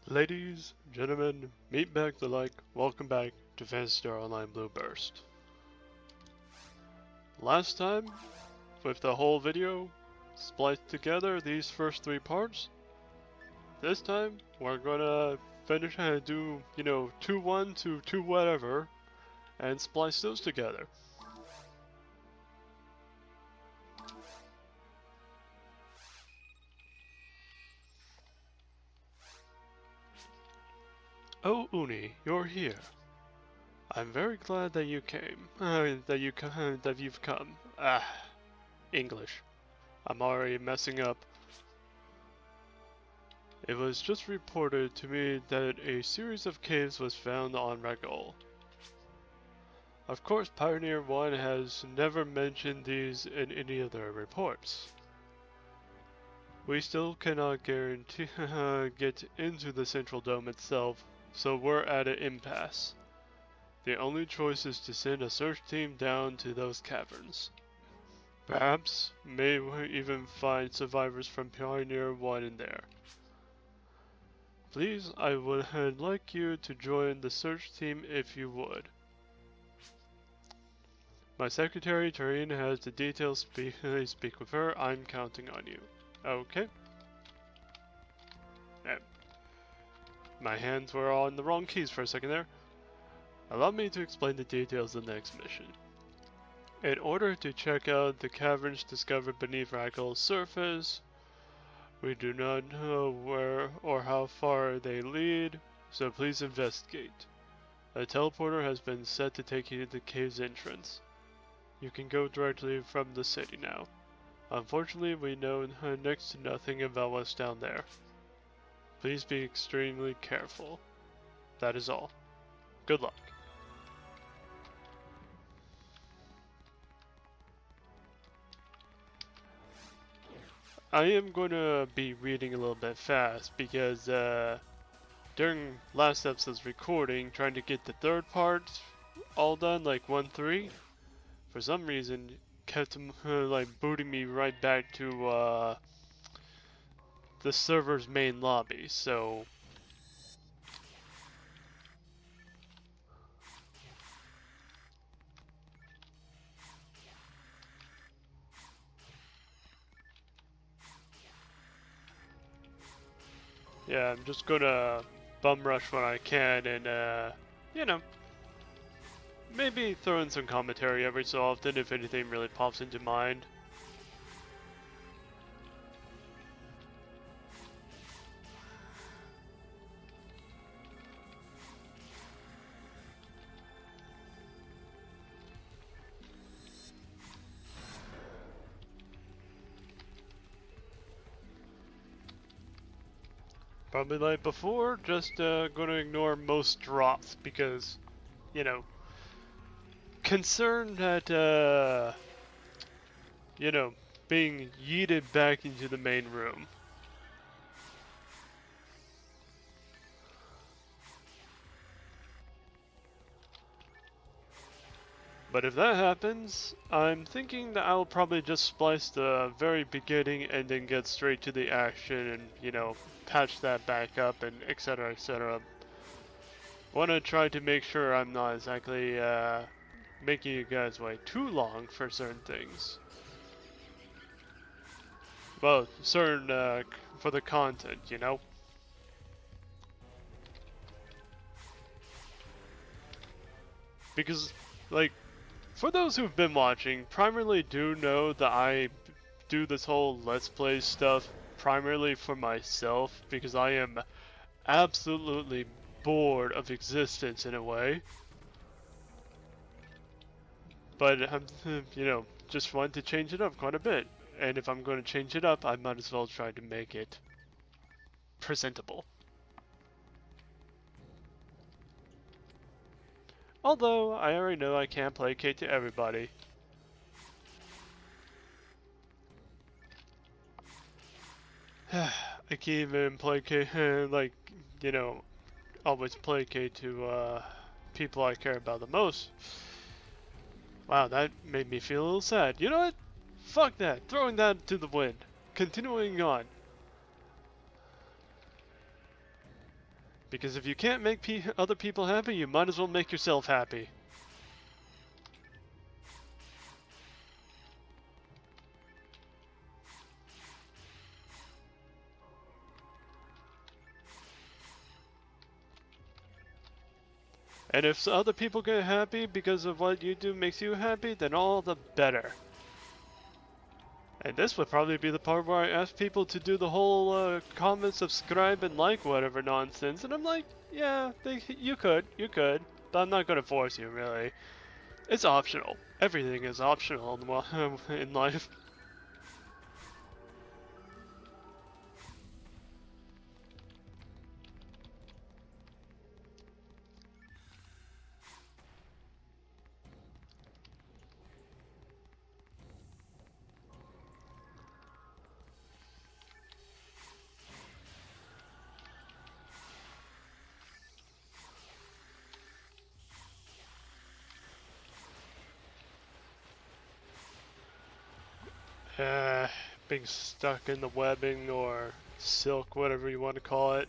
Ladies, gentlemen, meet back the like, welcome back to Phantasy Star Online Blue Burst. Last time, with the whole video spliced together, these first three parts, this time we're gonna finish and do, 2-1 to 2 whatever, and splice those together. Oh Uni, you're here. I'm very glad that you came. That you've come. English. I'm already messing up. It was just reported to me that a series of caves was found on Regol. Of course, Pioneer 1 has never mentioned these in any of their reports. We still cannot guarantee get into the Central Dome itself, so we're at an impasse. The only choice is to send a search team down to those caverns. Perhaps may even find survivors from Pioneer 1 in there. Please, I would like you to join the search team if you would. My secretary, Tareen, has the details. Speak with her. I'm counting on you. Okay. My hands were on the wrong keys for a second there. Allow me to explain the details of the next mission. In order to check out the caverns discovered beneath Ragel's surface, we do not know where or how far they lead, so please investigate. A teleporter has been set to take you to the cave's entrance. You can go directly from the city now. Unfortunately, we know next to nothing about what's down there. Please be extremely careful. That is all. Good luck. I am going to be reading a little bit fast because during last episode's recording, trying to get the third part all done, like 1-3, for some reason kept like booting me right back to the server's main lobby, so yeah, I'm just gonna bum rush when I can and you know, maybe throw in some commentary every so often if anything really pops into mind. Probably like before, just gonna ignore most drops because, concerned that, being yeeted back into the main room. But if that happens, I'm thinking that I'll probably just splice the very beginning and then get straight to the action and, patch that back up and etc. etc. Want to try to make sure I'm not exactly making you guys wait too long for certain things. Well, certain for the content. Because, like, for those who've been watching, primarily do know that I do this whole Let's Play stuff primarily for myself because I am absolutely bored of existence in a way. But I'm, just want to change it up quite a bit. And if I'm going to change it up, I might as well try to make it presentable. Although, I already know I can't placate to everybody. I can't even placate, always placate to people I care about the most. Wow, that made me feel a little sad. You know what? Fuck that. Throwing that to the wind. Continuing on. Because if you can't make other people happy, you might as well make yourself happy. And if other people get happy because of what you do makes you happy, then all the better. And this would probably be the part where I ask people to do the whole comment, subscribe, and like whatever nonsense. And I'm like, yeah, you could, but I'm not gonna force you, really. It's optional. Everything is optional in life. Uh, Being stuck in the webbing or silk, whatever you want to call it.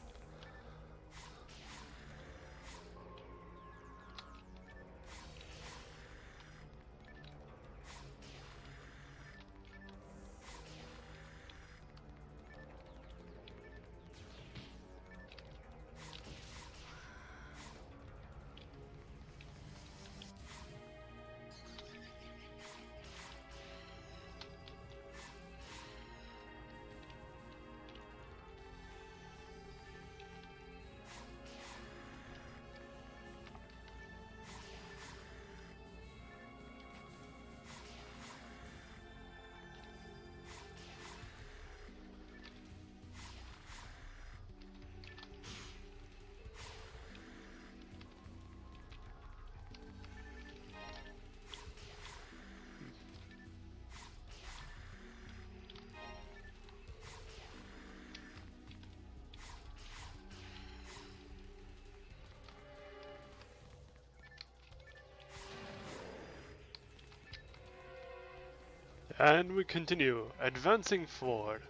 And we continue, advancing forward.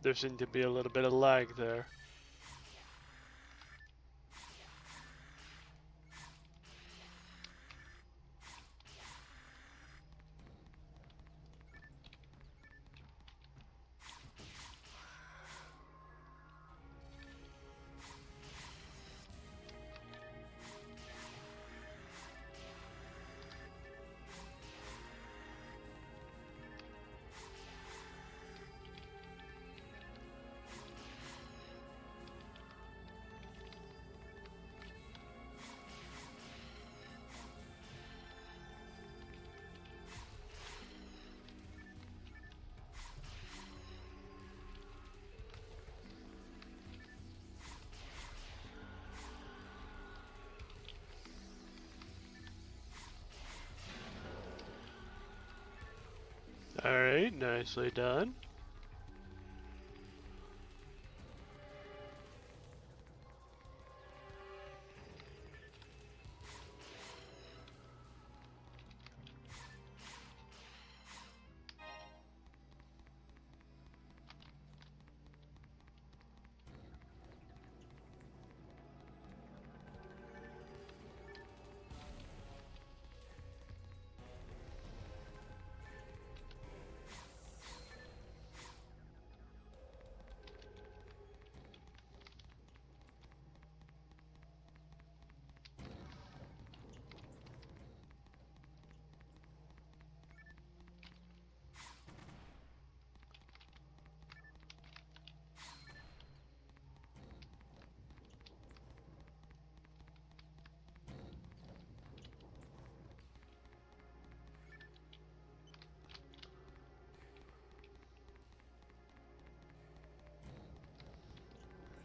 There seemed to be a little bit of lag there. Alright, nicely done.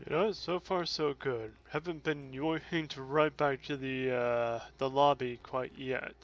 You know, so far so good. Haven't been yoinked right back to the lobby quite yet.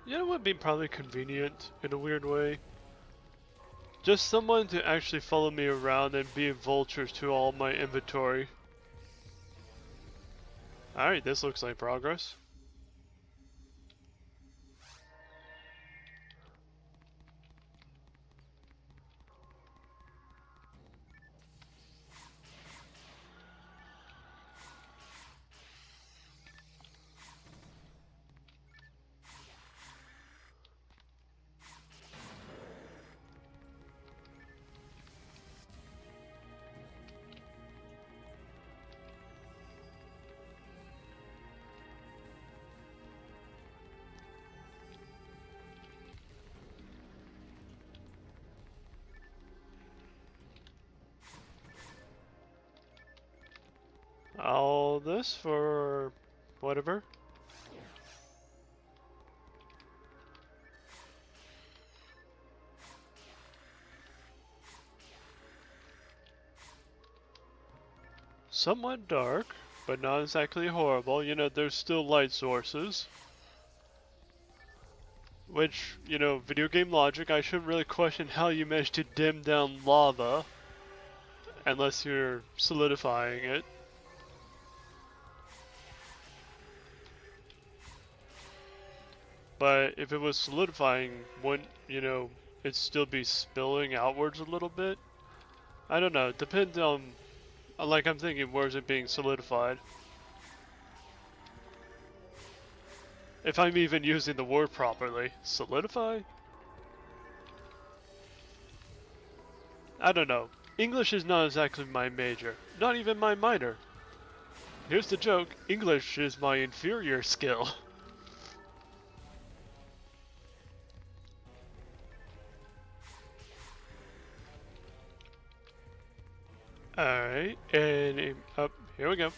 You know what would be probably convenient in a weird way? Just someone to actually follow me around and be vultures to all my inventory. Alright, this looks like progress. All this for whatever. Somewhat dark, but not exactly horrible. You know, there's still light sources. Which, you know, video game logic, I shouldn't really question how you managed to dim down lava. Unless you're solidifying it. But if it was solidifying, wouldn't, you know, it still be spilling outwards a little bit? I don't know, it depends on, like I'm thinking, where is it being solidified? If I'm even using the word properly. Solidify? I don't know. English is not exactly my major, not even my minor. Here's the joke, English is my inferior skill. Alright, and up, here we go.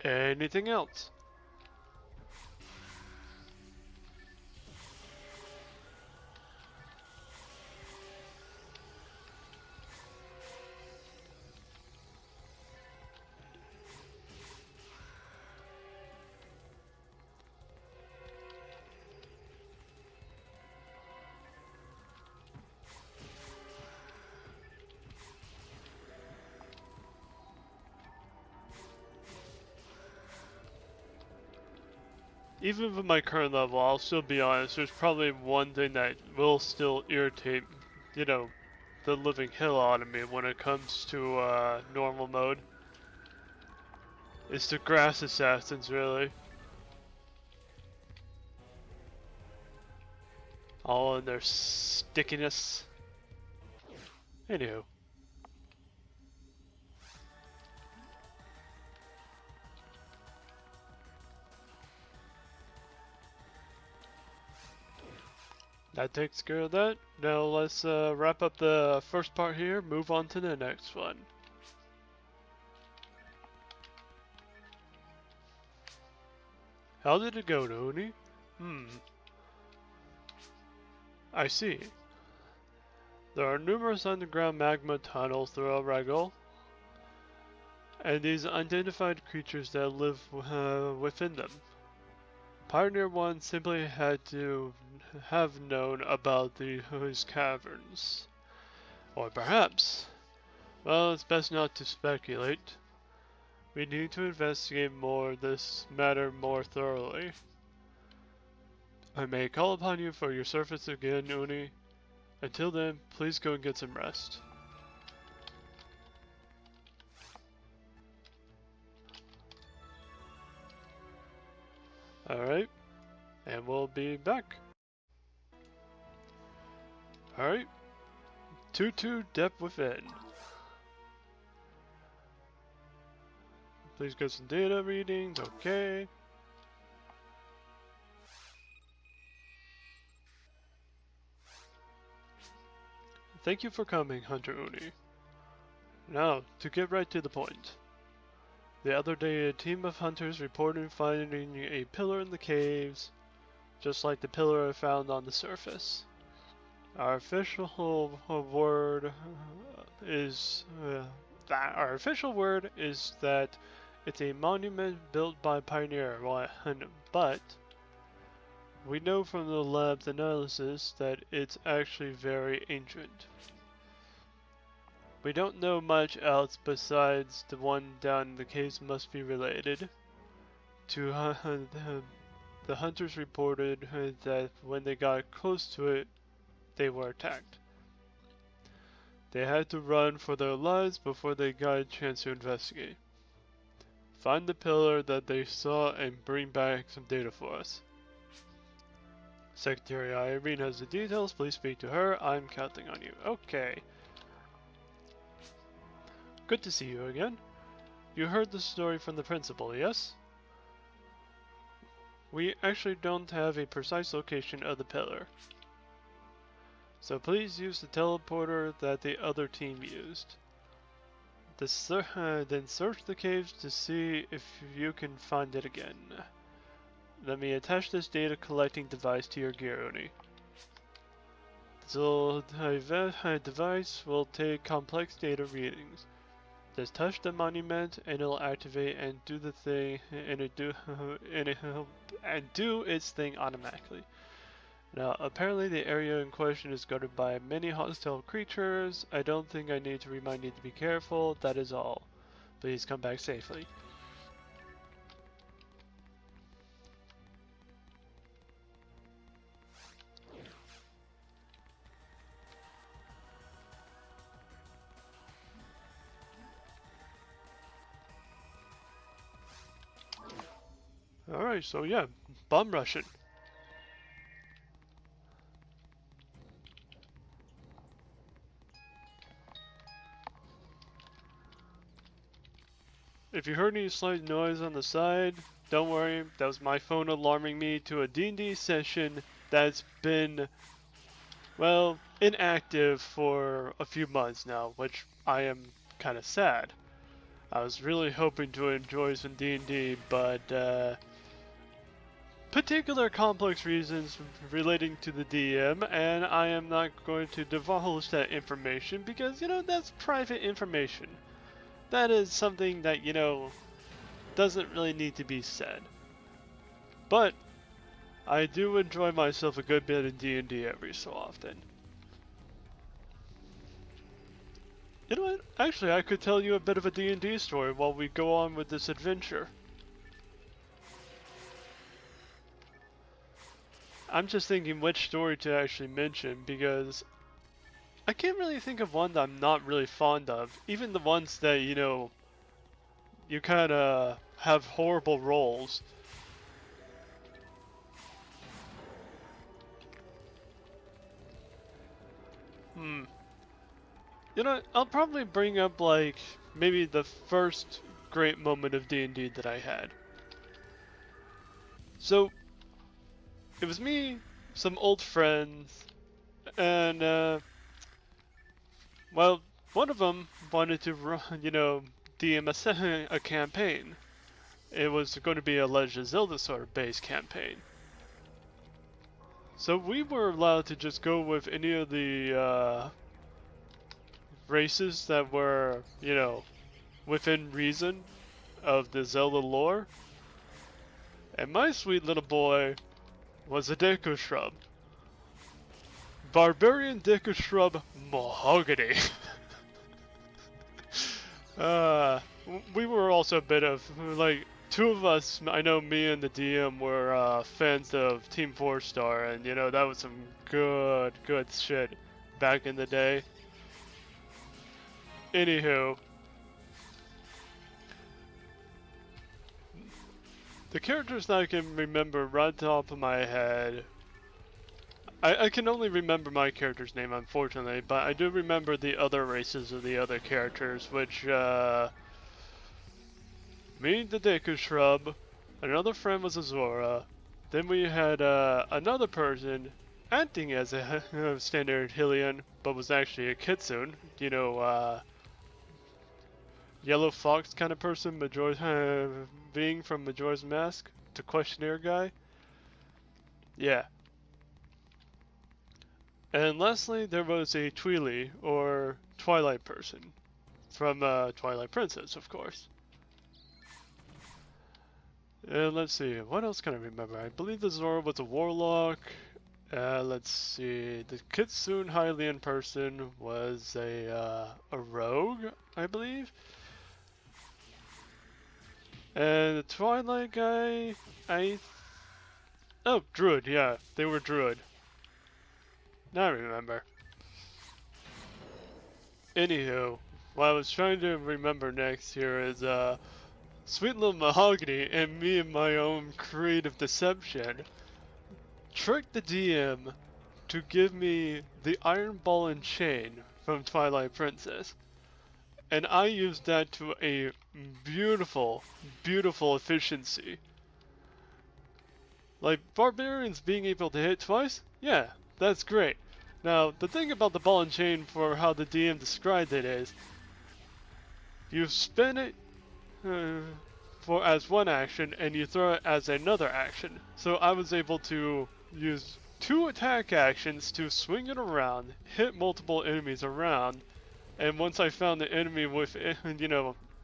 Anything else? Even with my current level, I'll still be honest, there's probably one thing that will still irritate, you know, the living hell out of me when it comes to normal mode. It's the grass assassins, really. all in their stickiness. Anywho. That takes care of that. Now let's wrap up the first part here, move on to the next one. How did it go, Noni? I see. There are numerous underground magma tunnels throughout Ragol, and these unidentified creatures that live within them. Pioneer 1 simply had to have known about these caverns. Or perhaps, well, it's best not to speculate. We need to investigate this matter more thoroughly. I may call upon you for your service again, Uni. Until then, please go and get some rest. Alright, and we'll be back. Alright, 2-2 depth within. Please get some data readings, okay. Thank you for coming, Hunter Uni. Now, to get right to the point. The other day, a team of hunters reported finding a pillar in the caves, just like the pillar I found on the surface. Our official word is that it's a monument built by Pioneer 1, but we know from the lab's analysis that it's actually very ancient. We don't know much else besides the one down in the caves must be related to the hunters reported that when they got close to it, they were attacked. They had to run for their lives before they got a chance to investigate. Find the pillar that they saw and bring back some data for us. Secretary Irene has the details. Please speak to her. I'm counting on you. Okay. Good to see you again. You heard the story from the principal, yes? We actually don't have a precise location of the pillar. So please use the teleporter that the other team used. Then search the caves to see if you can find it again. Let me attach this data collecting device to your gear, Oni. The device will take complex data readings. Just touch the monument and it'll activate and do the thing and do its thing automatically. Now, apparently the area in question is guarded by many hostile creatures. I don't think I need to remind you to be careful, that is all. Please come back safely. Alright, so yeah, bomb rushing. If you heard any slight noise on the side, don't worry, that was my phone alarming me to a D&D session that's been, well, inactive for a few months now, which I am kind of sad. I was really hoping to enjoy some D&D, but particular complex reasons relating to the DM, and I am not going to divulge that information because, you know, that's private information. That is something that, you know, doesn't really need to be said. But I do enjoy myself a good bit of D&D every so often. You know what? Actually, I could tell you a bit of a D&D story while we go on with this adventure. I'm just thinking which story to actually mention because I can't really think of one that I'm not really fond of. Even the ones that, you know, you kind of have horrible roles. Hmm. You know, I'll probably bring up like maybe the first great moment of D&D that I had. So it was me, some old friends, and well, one of them wanted to run, DM a campaign. It was going to be a Legend of Zelda sort of based campaign. So we were allowed to just go with any of the races that were, within reason of the Zelda lore. And my sweet little boy was a Deku Shrub. Barbarian Deku Shrub Mahogany. uh, we were also a bit of, like, two of us, I know me and the DM were fans of Team 4 Star, and that was some good shit back in the day. Anywho, the characters that I can remember right off the top of my head, I can only remember my character's name, unfortunately, but I do remember the other races of the other characters, which, me, the Deku Shrub, another friend was Azora, then we had another person acting as a standard Hylian, but was actually a Kitsune, yellow fox kind of person, being from Majora's Mask, the questionnaire guy. Yeah. And lastly, there was a Tweely, or Twilight person, from Twilight Princess, of course. And let's see, what else can I remember? I believe the Zora was a warlock. Let's see, the Kitsune Hylian person was a rogue, I believe. And the Twilight guy, oh, Druid, yeah, they were Druid. Now I remember. Anywho, what I was trying to remember next here is, sweet little Mahogany and me and my own creative deception tricked the DM to give me the Iron Ball and Chain from Twilight Princess. And I used that to a beautiful efficiency. Like, barbarians being able to hit twice? Yeah, that's great. Now, the thing about the ball and chain for how the DM described it is, you spin it for as one action, and you throw it as another action. So I was able to use 2 attack actions to swing it around, hit multiple enemies around, and once I found the enemy within,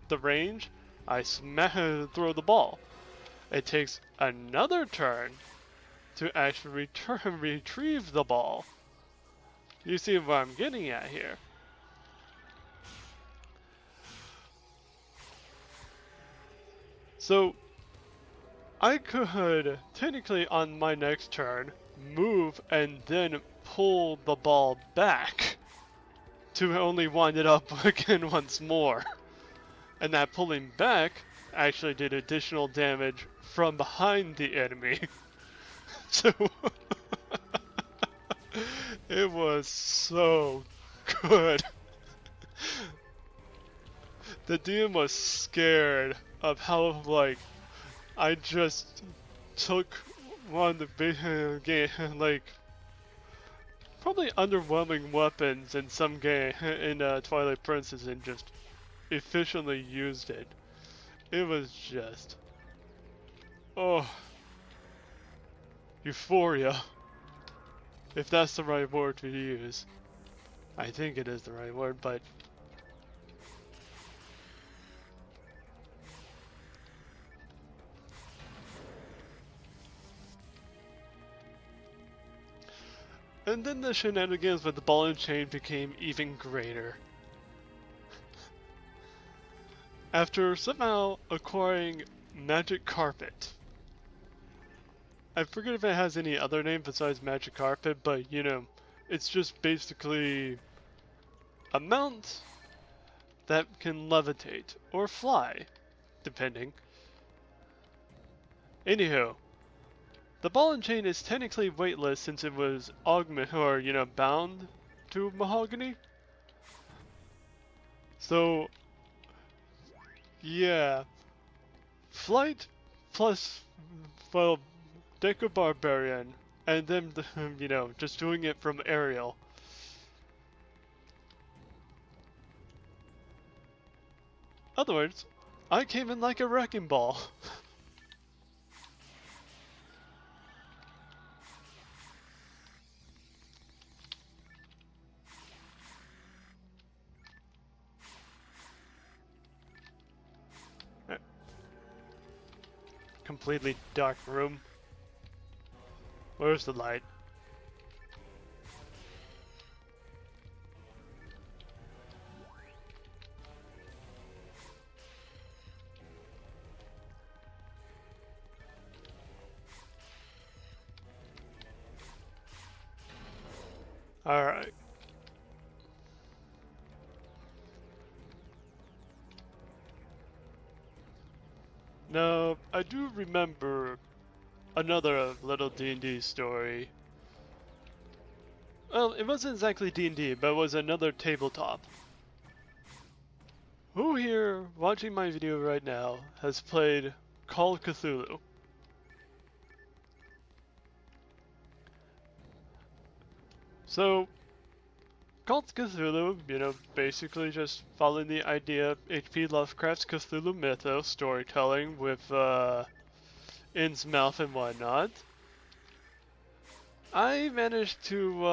the range, I throw the ball. It takes another turn to actually retrieve the ball. You see what I'm getting at here. So, I could, technically on my next turn, move and then pull the ball back to only wind it up again once more. And that pulling back actually did additional damage from behind the enemy. So, it was so good. The DM was scared of how, like, I just took one of the big game, like, probably underwhelming weapons in some game in Twilight Princess and just efficiently used it. It was just, oh, euphoria, if that's the right word to use. I think it is the right word, but and then the shenanigans with the ball and chain became even greater. After somehow acquiring Magic Carpet. I forget if it has any other name besides Magic Carpet, but it's just basically a mount that can levitate or fly, depending. Anywho, the ball and chain is technically weightless since it was bound to mahogany. So, yeah, flight plus, well, Deco Barbarian, and then, you know, just doing it from aerial. Other words, I came in like a wrecking ball. Completely dark room. Where's the light? Alright. Now, I do remember another little D&D story. Well, it wasn't exactly D&D, but it was another tabletop. Who here, watching my video right now, has played Call of Cthulhu? So, Call of Cthulhu, you know, basically just following the idea of H.P. Lovecraft's Cthulhu mythos storytelling with, Innsmouth and whatnot. I managed to,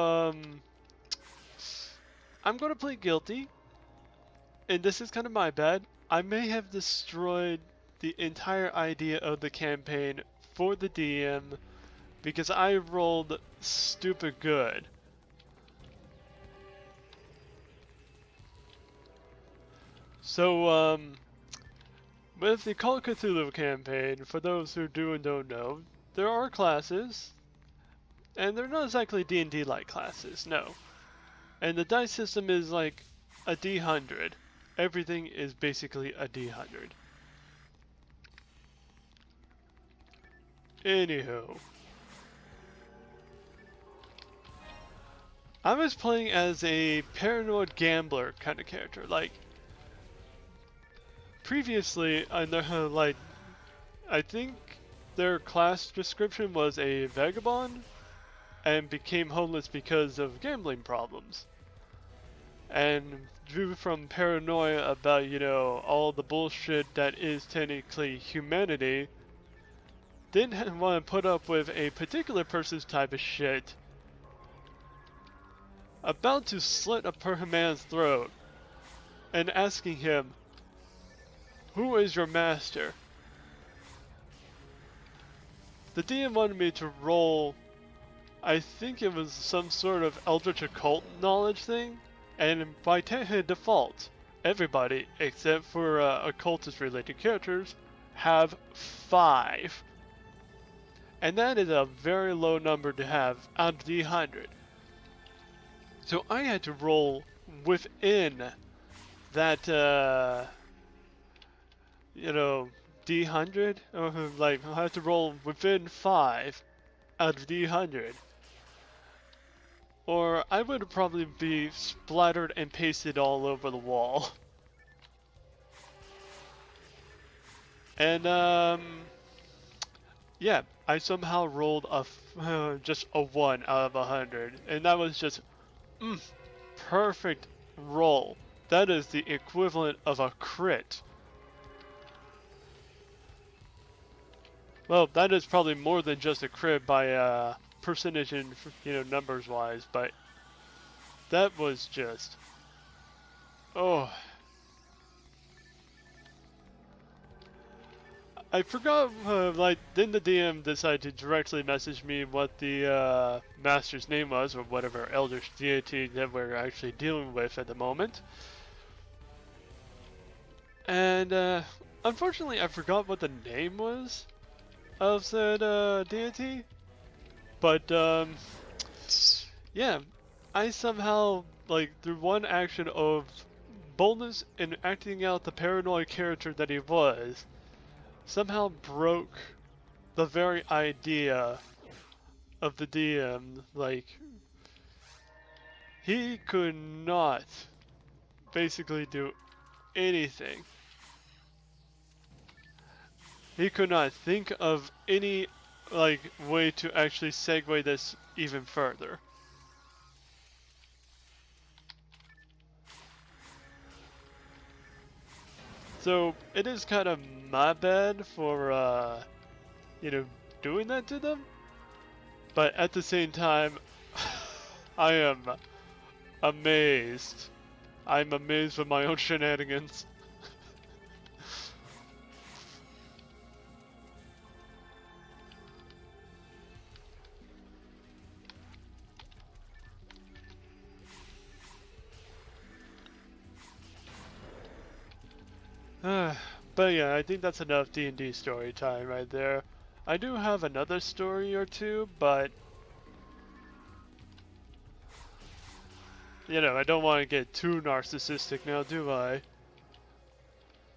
I'm gonna plead guilty, and this is kind of my bad. I may have destroyed the entire idea of the campaign for the DM because I rolled stupid good. So, with the Call of Cthulhu campaign, for those who do and don't know, there are classes, and they're not exactly D&D-like classes, no. And the dice system is like a D100. Everything is basically a D100. Anywho. I was playing as a paranoid gambler kind of character. Like, previously, like, I think their class description was a vagabond and became homeless because of gambling problems. And drew from paranoia about, you know, all the bullshit that is technically humanity, didn't want to put up with a particular person's type of shit, about to slit a per man's throat, and asking him, "Who is your master?" The DM wanted me to roll, I think it was some sort of Eldritch Occult knowledge thing, and by default, everybody, except for occultist-related characters, have 5. And that is a very low number to have out of D100. So I had to roll within that, you know, D100, or like I had to roll within 5 out of D100. Or I would probably be splattered and pasted all over the wall. And, yeah, I somehow rolled just a 1 out of 100. And that was just, perfect roll. That is the equivalent of a crit. Well, that is probably more than just a crit by percentage and, you know, numbers wise, but that was just, oh. I forgot, like, then the DM decided to directly message me what the master's name was, or whatever elder deity that we're actually dealing with at the moment. And, unfortunately, I forgot what the name was of said deity. But, yeah, I somehow, like, through one action of boldness and acting out the paranoid character that he was, somehow broke the very idea of the DM. Like, He could not basically do anything. He could not think of any like way to actually segue this even further. So it is kind of my bad for you know, doing that to them. But at the same time, I am amazed. I'm amazed with my own shenanigans. But yeah, I think that's enough D&D story time right there. I do have another story or two, but you know, I don't want to get too narcissistic now, do I?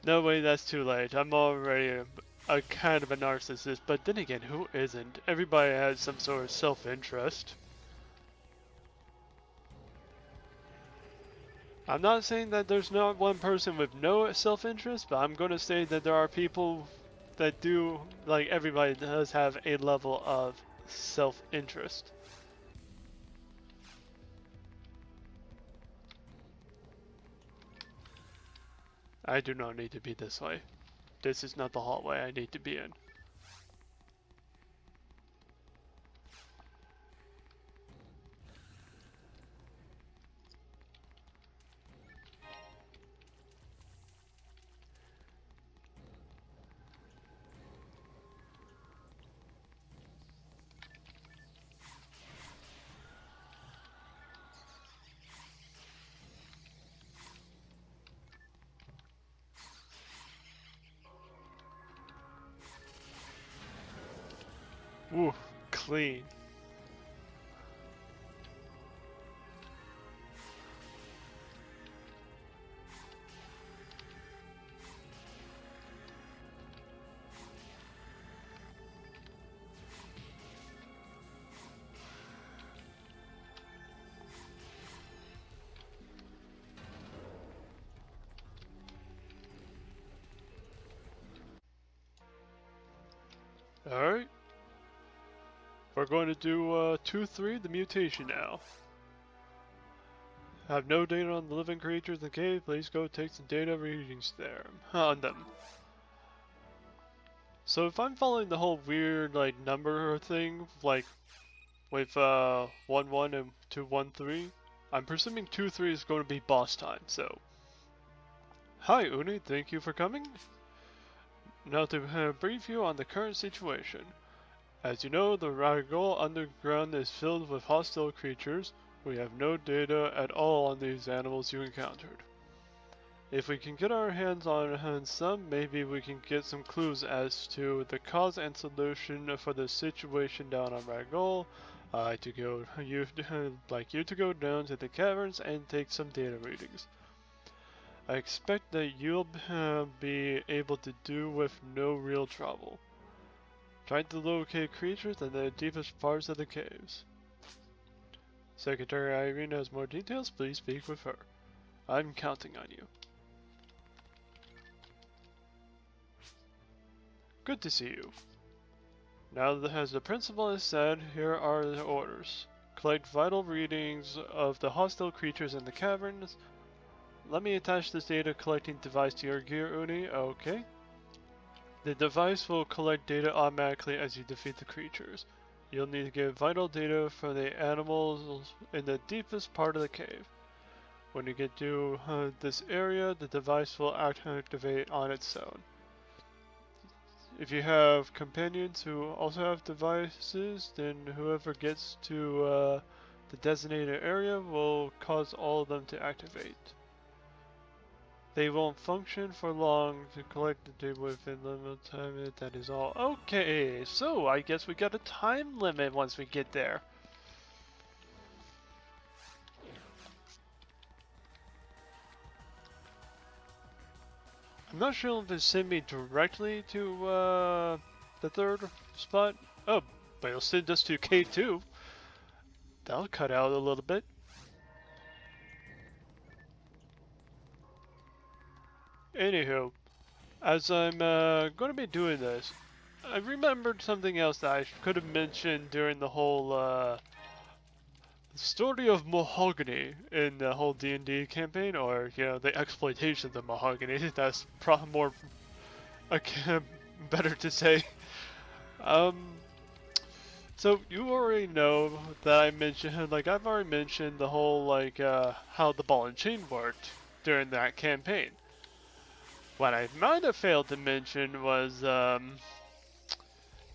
No way, that's too late. I'm already a kind of a narcissist, but then again, who isn't? Everybody has some sort of self-interest. I'm not saying that there's not one person with no self-interest, but I'm going to say that there are people that do, like everybody does have a level of self-interest. I do not need to be this way. This is not the hallway I need to be in. Ooh, clean. Alright. We're going to do 2-3, the mutation now. Have no data on the living creatures in the cave. Please go take some data readings there on them. So if I'm following the whole weird like number thing, like with 1-1 and 2-1-3, I'm presuming 2-3 is going to be boss time. So, hi Uni, thank you for coming. Now to brief you on the current situation. As you know, the Ragol underground is filled with hostile creatures. We have no data at all on these animals you encountered. If we can get our hands on some, maybe we can get some clues as to the cause and solution for the situation down on Ragol. Like you to go down to the caverns and take some data readings. I expect that you'll be able to do with no real trouble. Try to locate creatures in the deepest parts of the caves. Secretary Irene has more details, please speak with her. I'm counting on you. Good to see you. Now, as the principal has said, here are the orders. Collect vital readings of the hostile creatures in the caverns. Let me attach this data collecting device to your gear, Uni. Okay. The device will collect data automatically as you defeat the creatures. You'll need to get vital data from the animals in the deepest part of the cave. When you get to this area, the device will activate on its own. If you have companions who also have devices, then whoever gets to the designated area will cause all of them to activate. They won't function for long to collect the data within limited time. That is all. Okay, so I guess we got a time limit once we get there. I'm not sure if it sent me directly to the third spot. Oh, but it'll send us to K2. That'll cut out a little bit. Anywho, as I'm going to be doing this, I remembered something else that I could have mentioned during the whole story of mahogany in the whole D&D campaign, or the exploitation of mahogany. That's more better to say. Um, so you already know that I mentioned, like I've already mentioned the whole how the ball and chain worked during that campaign. What I might have failed to mention was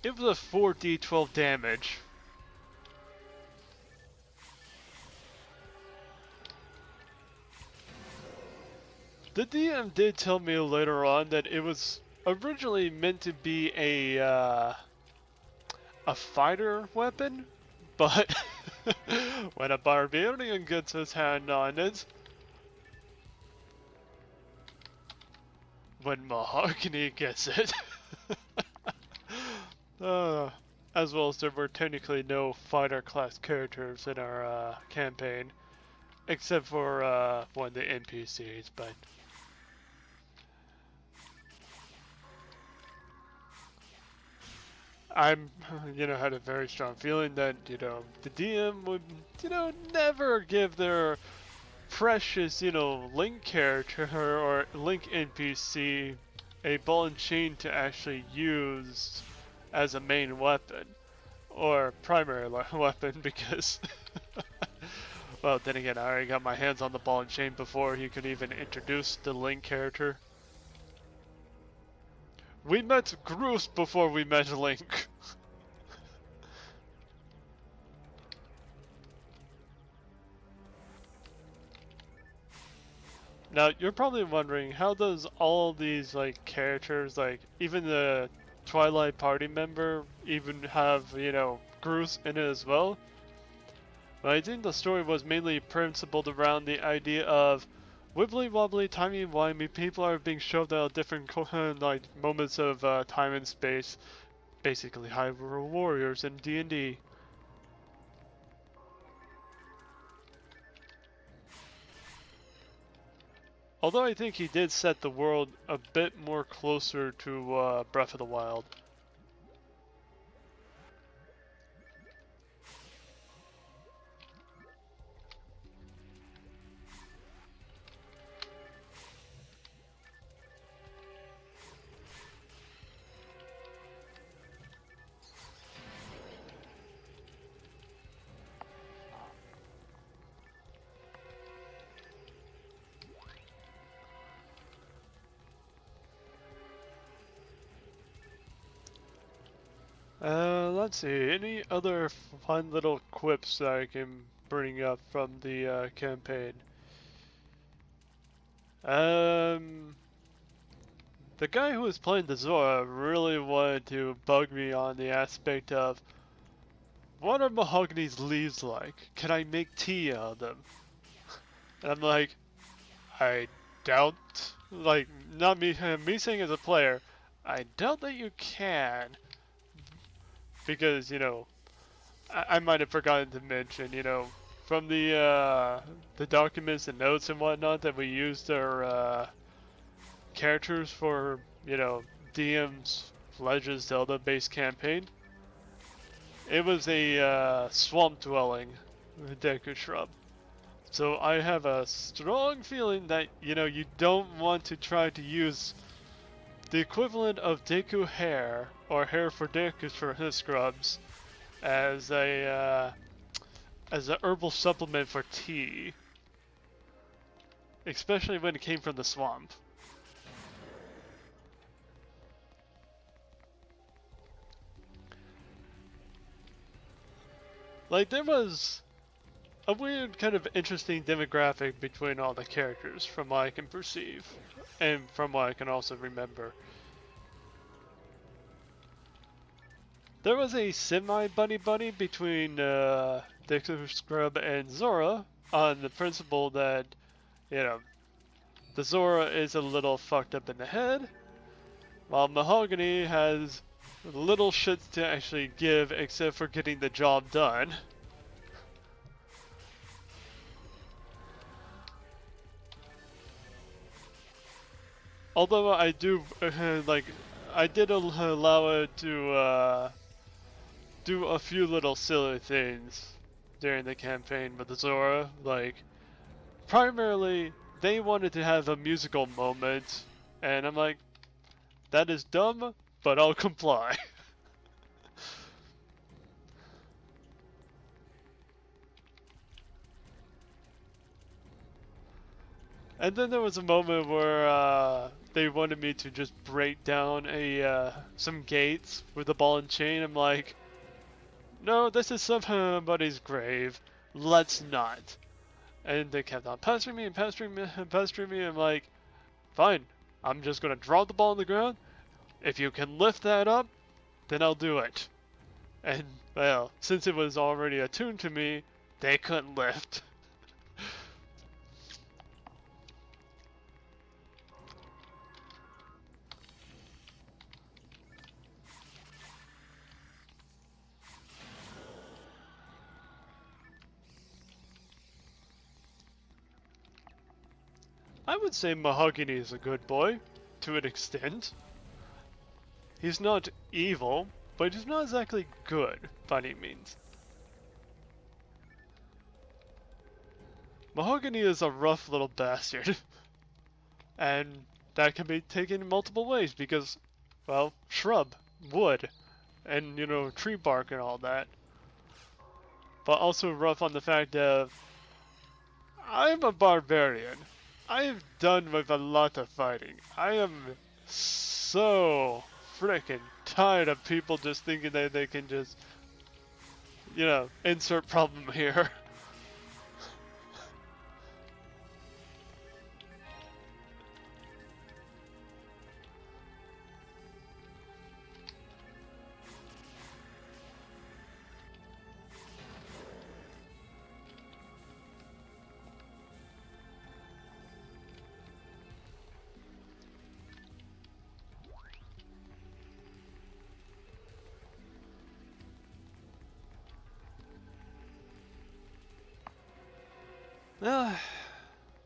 it was a 4d12 damage. The DM did tell me later on that it was originally meant to be a fighter weapon, but when a barbarian gets his hand on it, when mahogany gets it, as well as there were technically no fighter class characters in our campaign, except for one of the NPCs, but I'm, had a very strong feeling that, the DM would, never give their precious, Link character or Link NPC a ball and chain to actually use as a main weapon or primary weapon because, well, then again, I already got my hands on the ball and chain before he could even introduce the Link character. We met Groose before we met Link. Now, you're probably wondering, how does all these, characters, even the Twilight Party member, even have, Groose in it as well? Well, I think the story was mainly principled around the idea of wibbly wobbly, timey wimey, people are being shoved out of different, moments of time and space. Basically, Hyrule Warriors in D&D. Although I think he did set the world a bit more closer to Breath of the Wild. Let's see, any other fun little quips that I can bring up from the campaign? The guy who was playing the Zora really wanted to bug me on the aspect of, what are mahogany's leaves like? Can I make tea out of them? And I'm like, I doubt, not me saying as a player, I doubt that you can. Because, I might have forgotten to mention, from the documents and notes and whatnot that we used our characters for, DM's Legends Zelda based campaign. It was a swamp dwelling Deku shrub. So I have a strong feeling that, you don't want to try to use the equivalent of Deku hair, or hair for Deku for his scrubs, as a herbal supplement for tea. Especially when it came from the swamp. There was a weird kind of interesting demographic between all the characters, from what I can perceive, and from what I can also remember. There was a semi-bunny between Deku Scrub and Zora, on the principle that, the Zora is a little fucked up in the head, while Mahogany has little shit to actually give except for getting the job done. Although I do like, I did allow it to do a few little silly things during the campaign with the Zora. Like, primarily, they wanted to have a musical moment, and I'm like, that is dumb, but I'll comply. And then there was a moment where they wanted me to just break down some gates with a ball and chain. I'm like, no, this is somebody's grave. Let's not. And they kept on pestering me and pestering me and pestering me. I'm like, fine. I'm just gonna drop the ball on the ground. If you can lift that up, then I'll do it. And well, since it was already attuned to me, they couldn't lift. I would say Mahogany is a good boy, to an extent. He's not evil, but he's not exactly good by any means. Mahogany is a rough little bastard. And that can be taken in multiple ways because, well, shrub, wood, and, you know, tree bark and all that. But also rough on the fact of, I'm a barbarian. I am done with a lot of fighting. I am so freaking tired of people just thinking that they can just, you know, insert problem here.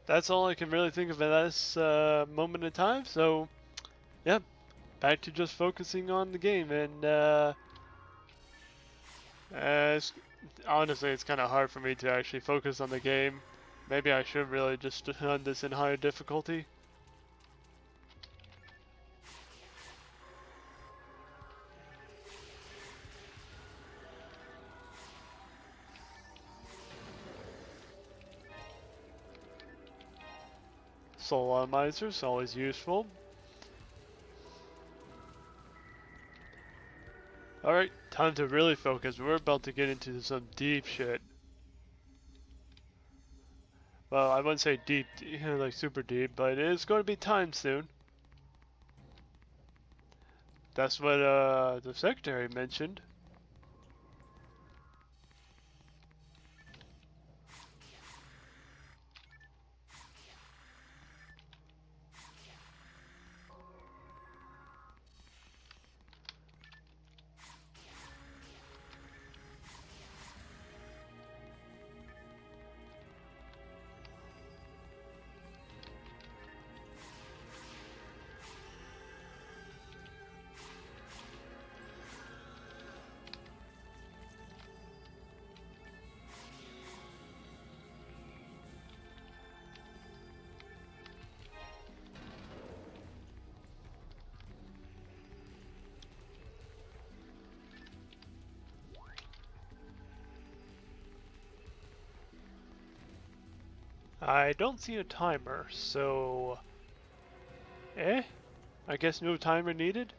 That's all I can really think of at this moment in time. So, yeah, back to just focusing on the game. And honestly, it's kind of hard for me to actually focus on the game. Maybe I should really just done this in higher difficulty. Soul Atomizers, always useful. Alright, time to really focus. We're about to get into some deep shit. Well, I wouldn't say deep, like super deep, but it's going to be time soon. That's what the secretary mentioned. I don't see a timer, so... I guess no timer needed?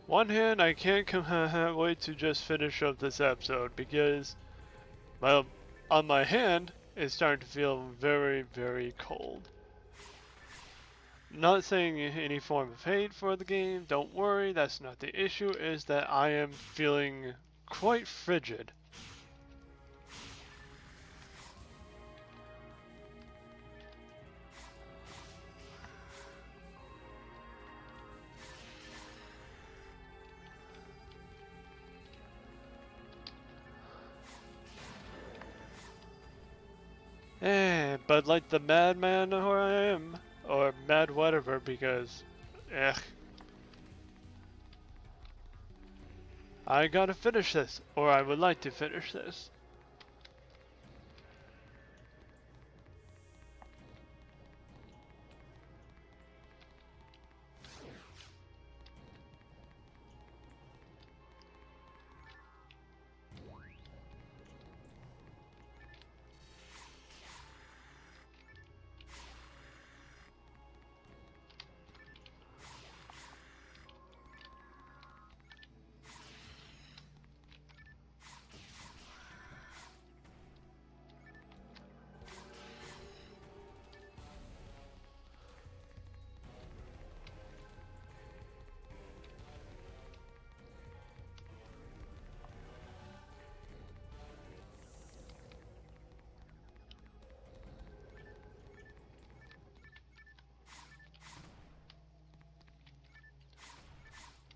One hand, I can't wait to just finish up this episode because, well, on my hand, it's starting to feel very, very cold. Not saying any form of hate for the game, don't worry, that's not the issue, is that I am feeling quite frigid. But like the madman who I am, or mad whatever, because, I gotta finish this, or I would like to finish this.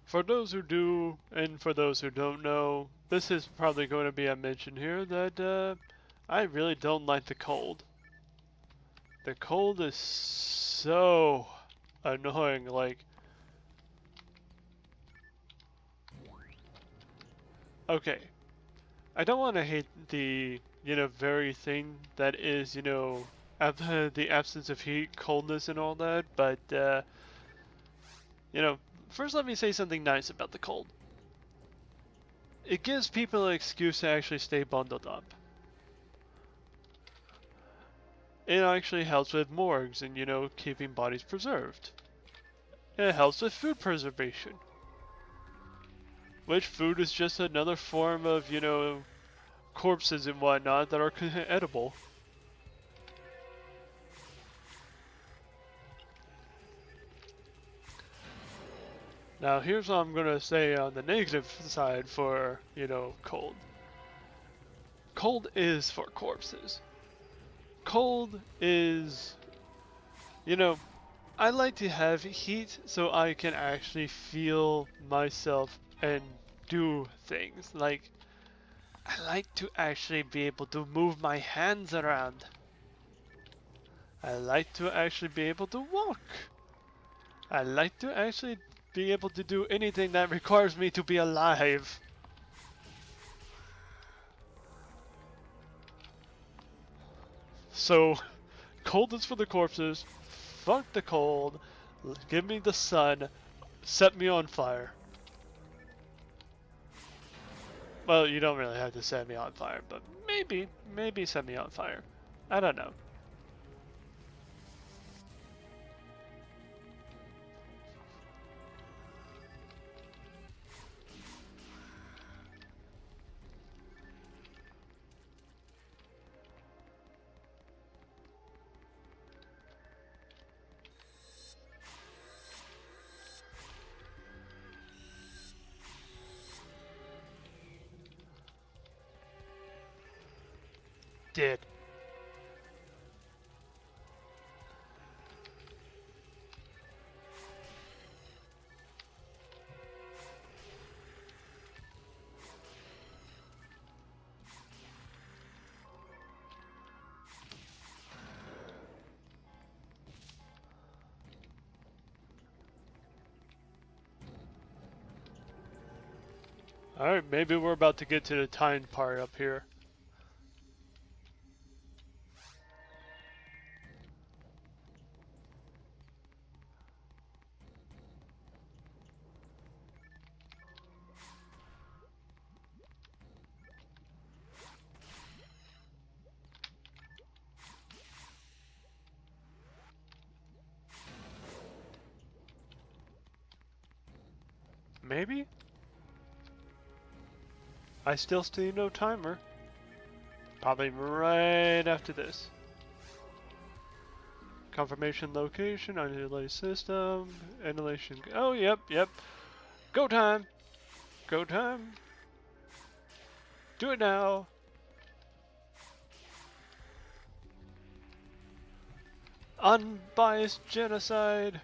For those who do, and for those who don't know, this is probably going to be a mention here that I really don't like the cold. The cold is so annoying, like, okay, I don't want to hate the, very thing that is, the absence of heat, coldness, and all that, but, first let me say something nice about the cold. It gives people an excuse to actually stay bundled up. It actually helps with morgues and, keeping bodies preserved. It helps with food preservation. Which food is just another form of, corpses and whatnot that are edible. Now here's what I'm gonna say on the negative side for, cold. Cold is for corpses. Cold is, I like to have heat so I can actually feel myself and do things. Like, I like to actually be able to move my hands around. I like to actually be able to walk. I like to actually be able to do anything that requires me to be alive. So, cold is for the corpses. Fuck the cold. Give me the sun. Set me on fire. Well, you don't really have to set me on fire, but maybe set me on fire. I don't know. Did. Alright, maybe we're about to get to the time part up here. Maybe? I still see no timer. Probably right after this. Confirmation location, unrelated system, annihilation. Oh, yep. Go time! Go time! Do it now! Unbiased genocide!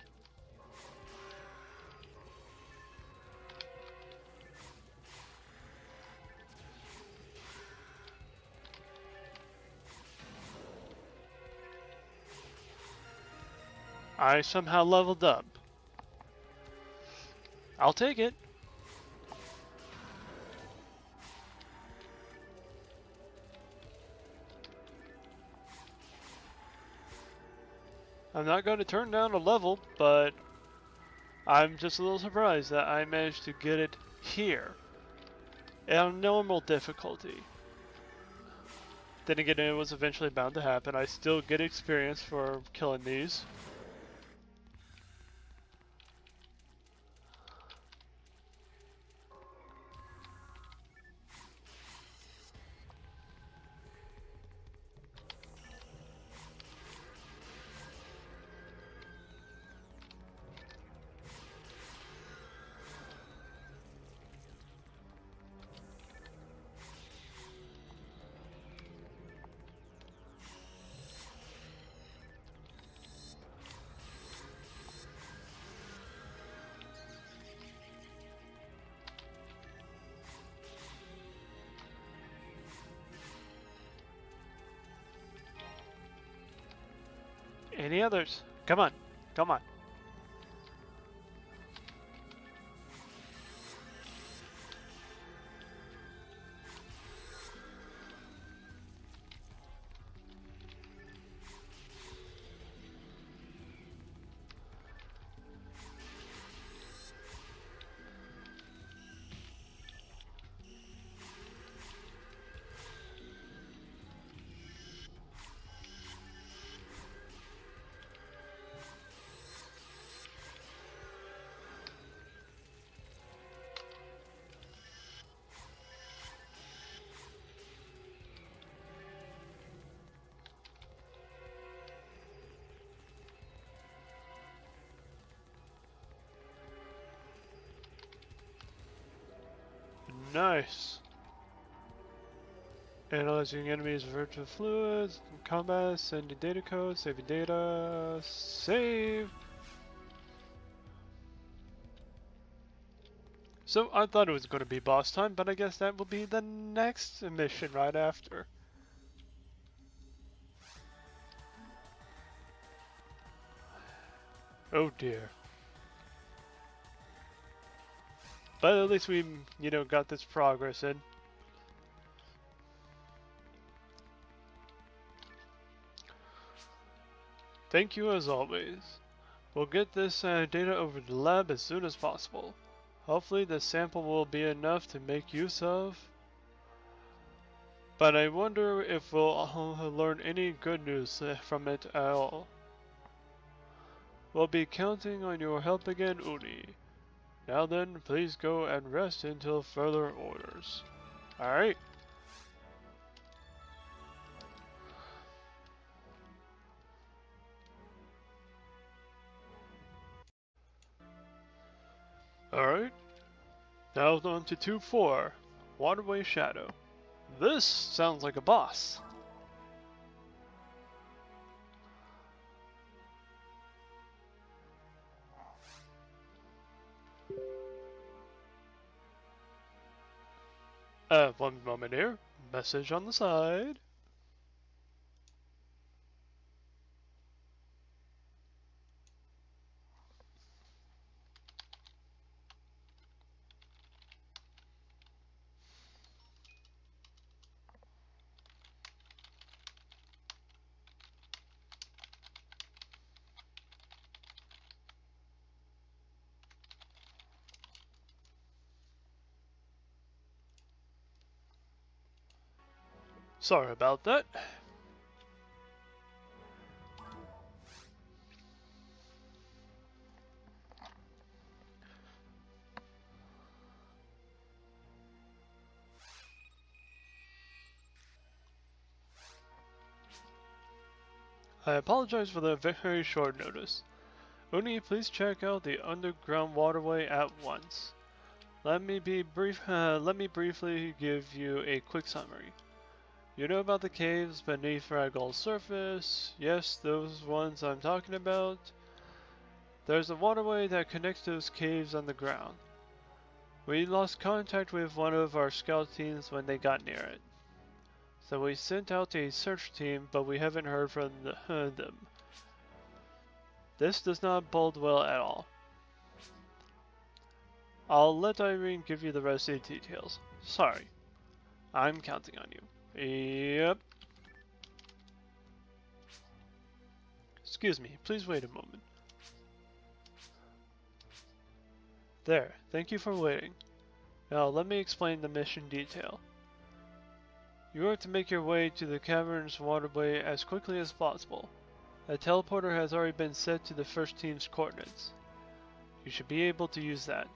I somehow leveled up. I'll take it. I'm not going to turn down a level, but I'm just a little surprised that I managed to get it here. On normal difficulty. Then again, it was eventually bound to happen. I still get experience for killing these. Any others? Come on. Come on. Nice. Analyzing enemies' virtual fluids, combat, sending data code, saving data, save. So I thought it was going to be boss time, but I guess that will be the next mission right after. Oh dear. But at least we, got this progress in. Thank you as always. We'll get this data over to the lab as soon as possible. Hopefully the sample will be enough to make use of. But I wonder if we'll learn any good news from it at all. We'll be counting on your help again, Uni. Now then, please go and rest until further orders. Alright. Alright. Now on to 2-4. Waterway Shadow. This sounds like a boss. One moment here. Message on the side. Sorry about that. I apologize for the very short notice. Uni, please check out the underground waterway at once. Let me briefly give you a quick summary. You know about the caves beneath Ragdoll's surface? Yes, those ones I'm talking about. There's a waterway that connects those caves on the ground. We lost contact with one of our scout teams when they got near it. So we sent out a search team, but we haven't heard from them. This does not bode well at all. I'll let Irene give you the rest of the details. Sorry. I'm counting on you. Yep. Excuse me, please wait a moment. There, thank you for waiting. Now let me explain the mission detail. You are to make your way to the cavern's waterway as quickly as possible. A teleporter has already been set to the first team's coordinates. You should be able to use that.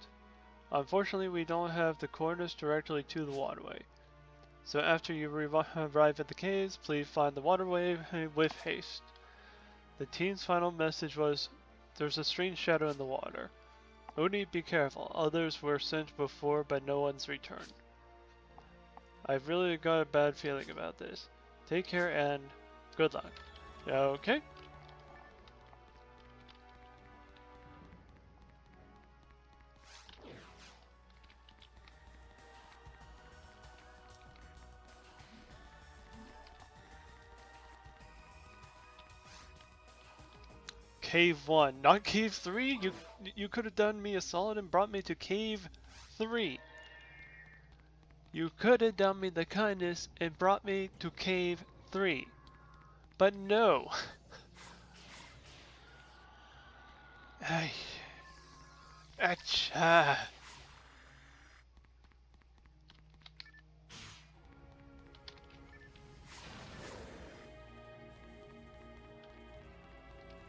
Unfortunately, we don't have the coordinates directly to the waterway. So after you arrive at the caves, please find the waterway with haste. The team's final message was, there's a strange shadow in the water. Oni, be careful. Others were sent before, but no one's returned. I've really got a bad feeling about this. Take care and good luck. Okay? Cave 1, not Cave 3? You could have done me a solid and brought me to Cave 3. You could have done me the kindness and brought me to Cave 3. But no. Ay. Achha.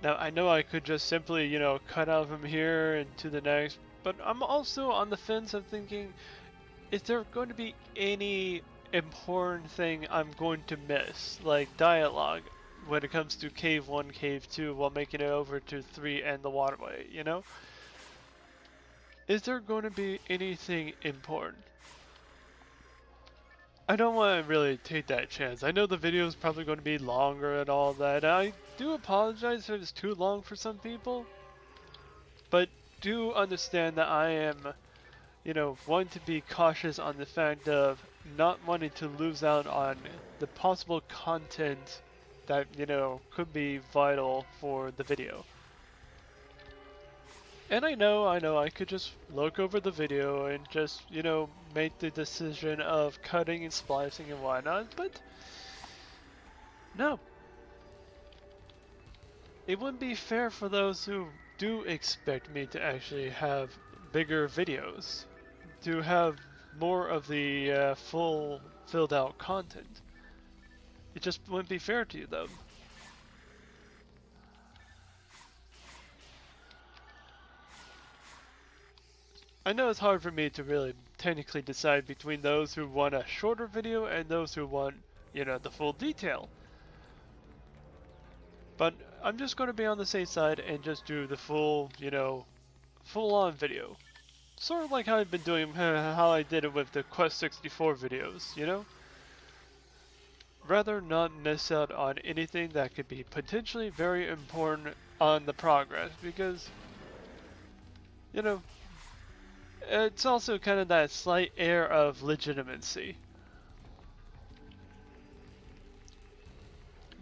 Now, I know I could just simply, cut out from here and to the next, but I'm also on the fence of thinking, is there going to be any important thing I'm going to miss, like dialogue, when it comes to Cave 1, Cave 2, while making it over to 3 and the waterway, Is there going to be anything important? I don't want to really take that chance. I know the video is probably going to be longer and all that. I do apologize if it's too long for some people. But do understand that I am, wanting to be cautious on the fact of not wanting to lose out on the possible content that, could be vital for the video. And I know I could just look over the video and just, make the decision of cutting and splicing and whatnot, but no. It wouldn't be fair for those who do expect me to actually have bigger videos, to have more of the full filled out content. It just wouldn't be fair to them. I know it's hard for me to really technically decide between those who want a shorter video and those who want, the full detail. But I'm just going to be on the safe side and just do the full, full-on video. Sort of like how I've been doing, how I did it with the Quest 64 videos, Rather not miss out on anything that could be potentially very important on the progress, because, it's also kind of that slight air of legitimacy.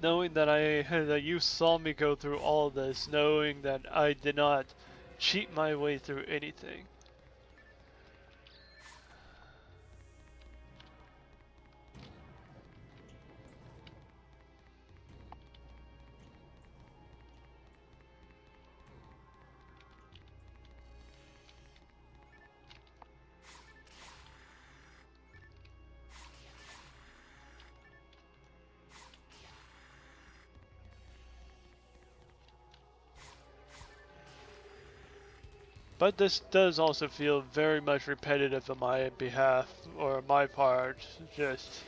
Knowing that you saw me go through all of this, knowing that I did not cheat my way through anything. But this does also feel very much repetitive on my behalf, or my part, just...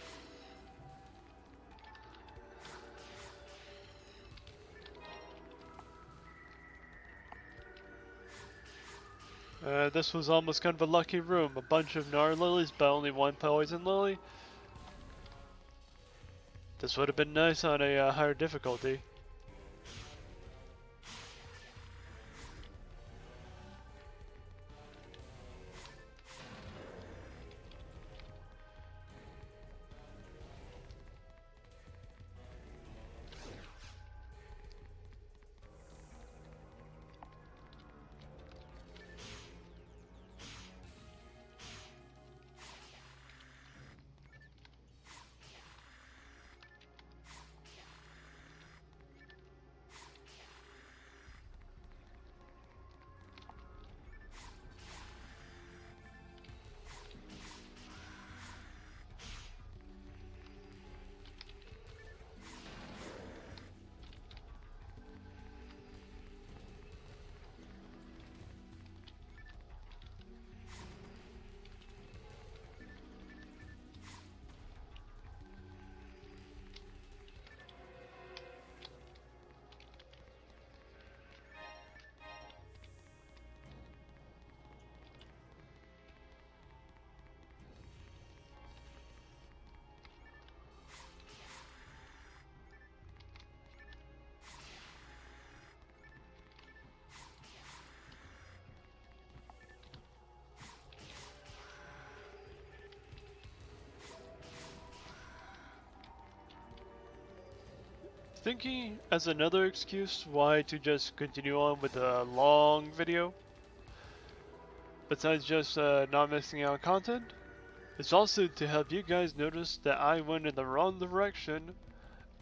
This was almost kind of a lucky room. A bunch of Gnar lilies, but only one poison lily. This would have been nice on a higher difficulty. Thinking as another excuse why to just continue on with a long video, besides just not missing out on content, is also to help you guys notice that I went in the wrong direction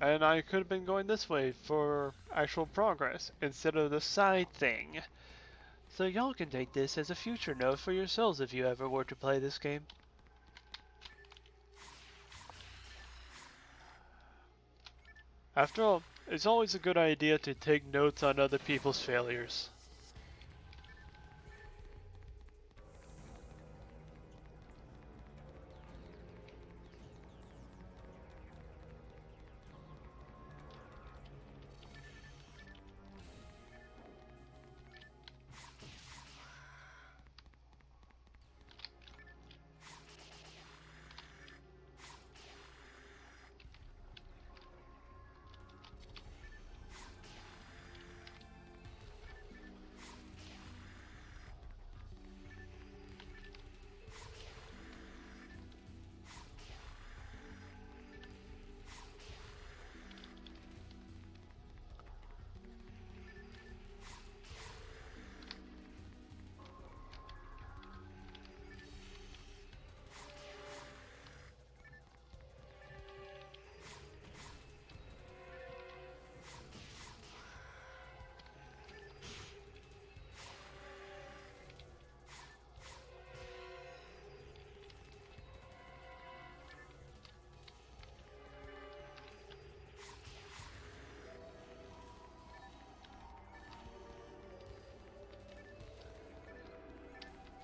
and I could have been going this way for actual progress instead of the side thing. So y'all can take this as a future note for yourselves if you ever were to play this game. After all, it's always a good idea to take notes on other people's failures.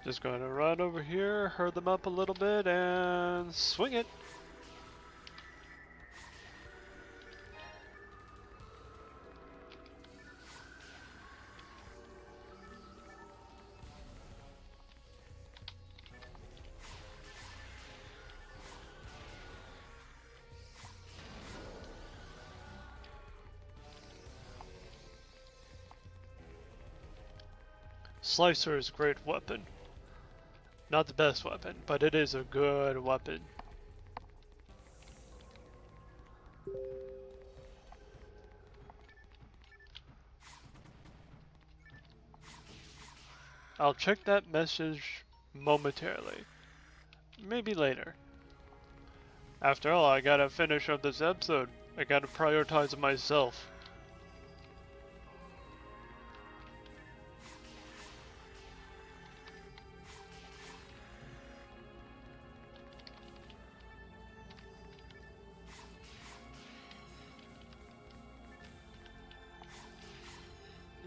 Just going to run over here, herd them up a little bit, and swing it. Slicer is a great weapon. Not the best weapon, but it is a good weapon. I'll check that message momentarily. Maybe later. After all, I gotta finish up this episode. I gotta prioritize myself.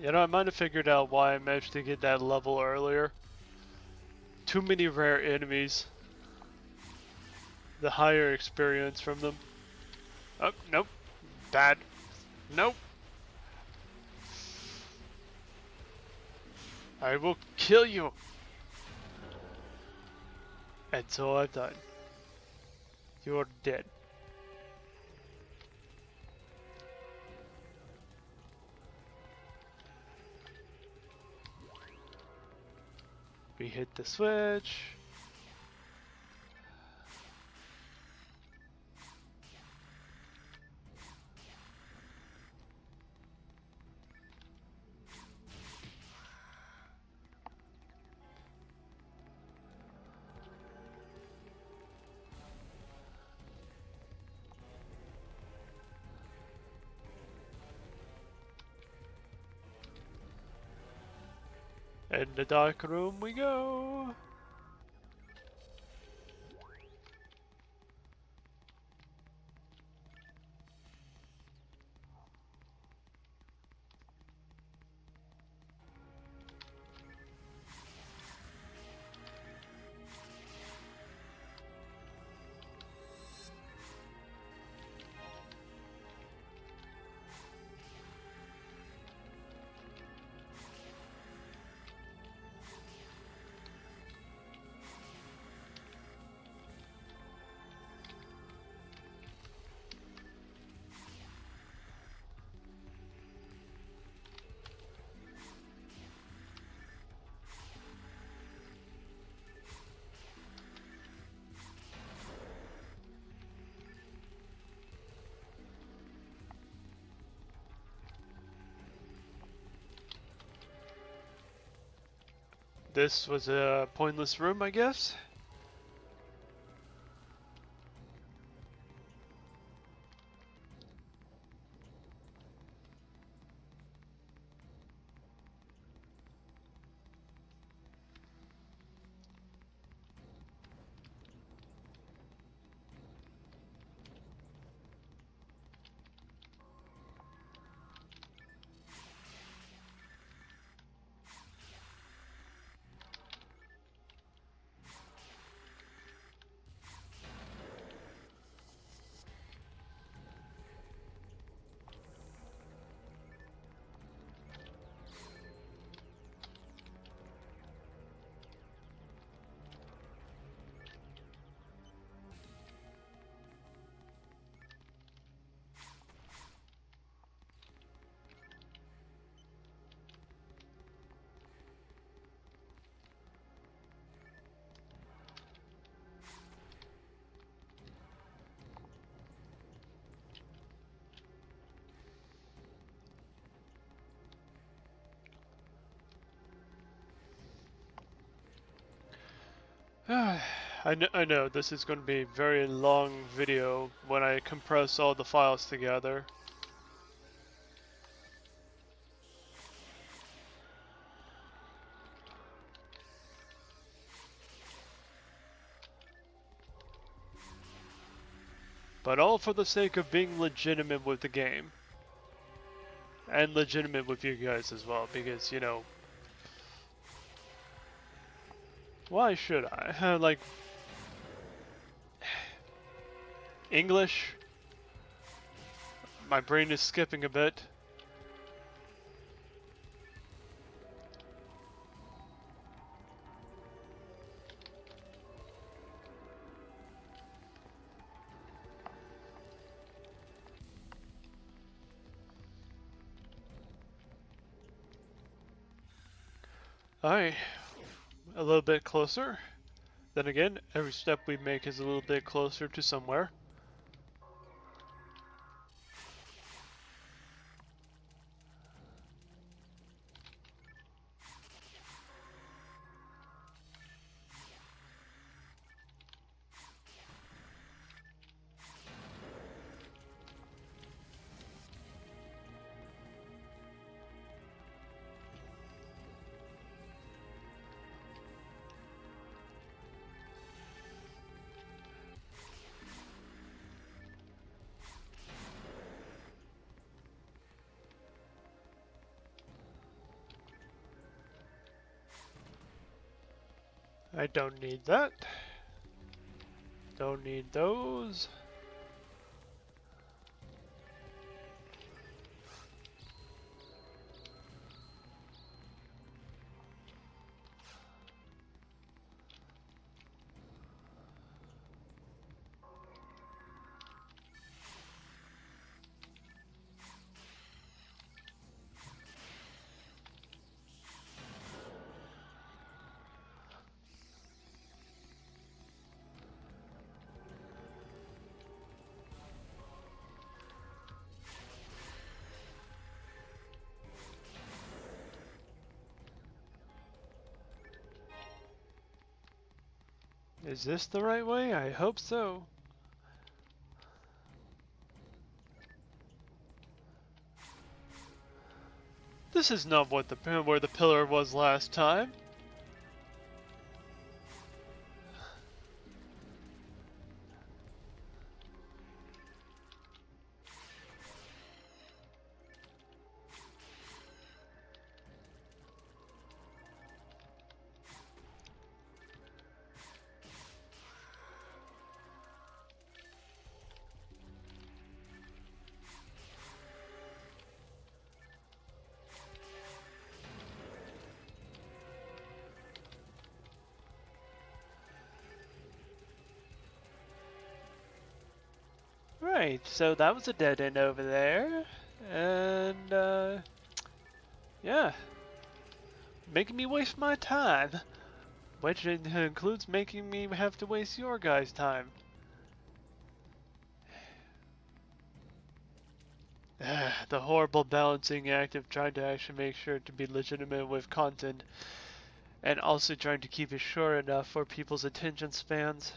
You know, I might have figured out why I managed to get that level earlier. Too many rare enemies. The higher experience from them. Oh, nope. Bad. Nope. I will kill you. And so I've done. You're dead. We hit the switch. In the dark room we go. This was a pointless room, I guess. I know this is going to be a very long video when I compress all the files together. But all for the sake of being legitimate with the game. And legitimate with you guys as well, because, you know, why should I? Like, English? My brain is skipping a bit. Alright, a little bit closer. Then again, every step we make is a little bit closer to somewhere. I don't need that. Don't need those. Is this the right way? I hope so. This is not what where the pillar was last time. Right, so that was a dead end over there. And, yeah. Making me waste my time. Which includes making me have to waste your guys' time. The horrible balancing act of trying to actually make sure to be legitimate with content and also trying to keep it short enough for people's attention spans.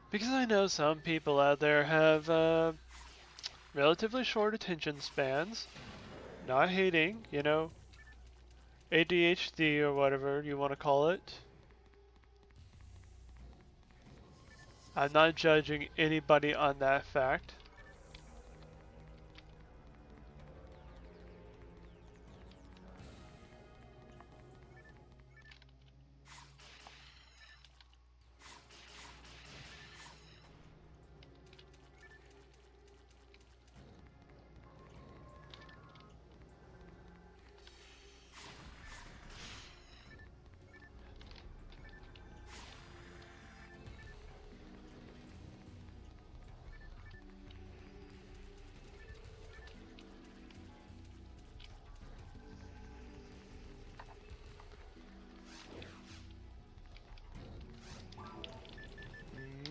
Because I know some people out there have relatively short attention spans. Not hating, you know, ADHD or whatever you want to call it. I'm not judging anybody on that fact.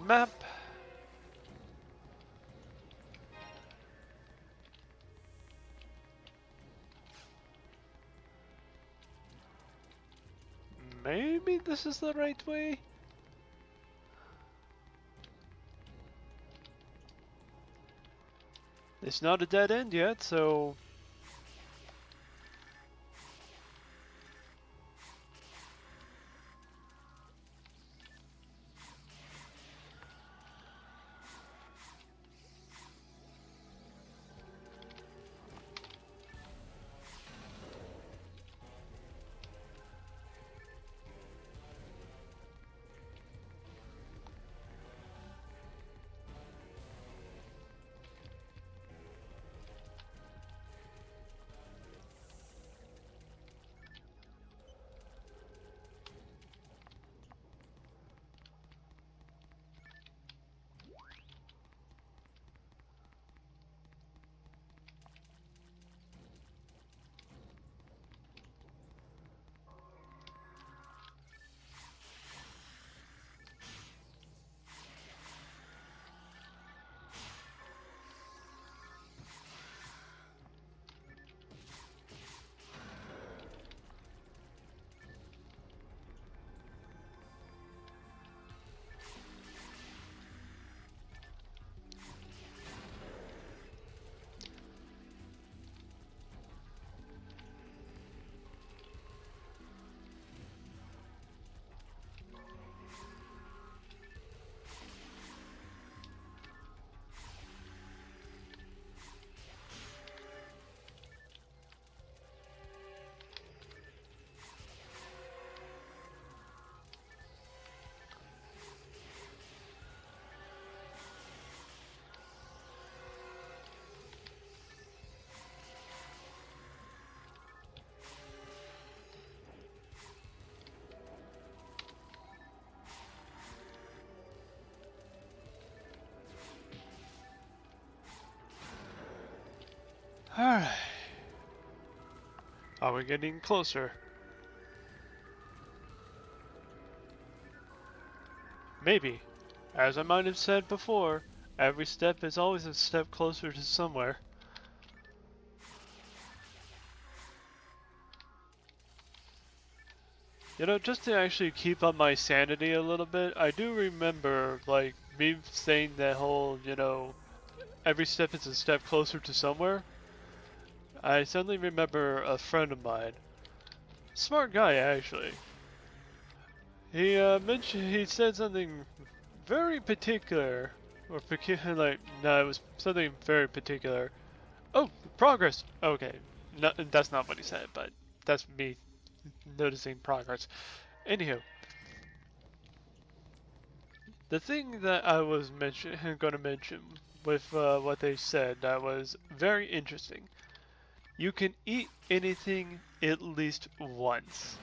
Map. Maybe this is the right way? It's not a dead end yet, so... Alright. Are we getting closer? Maybe. As I might have said before, every step is always a step closer to somewhere. You know, just to actually keep up my sanity a little bit, I do remember, like, me saying that whole, you know, every step is a step closer to somewhere. I suddenly remember a friend of mine, smart guy actually. He said something very particular, or peculiar, like, no, it was something very particular. Oh, progress! Okay, no, that's not what he said, but that's me noticing progress. Anywho, the thing that I was going to mention with what they said that was very interesting. You can eat anything at least once.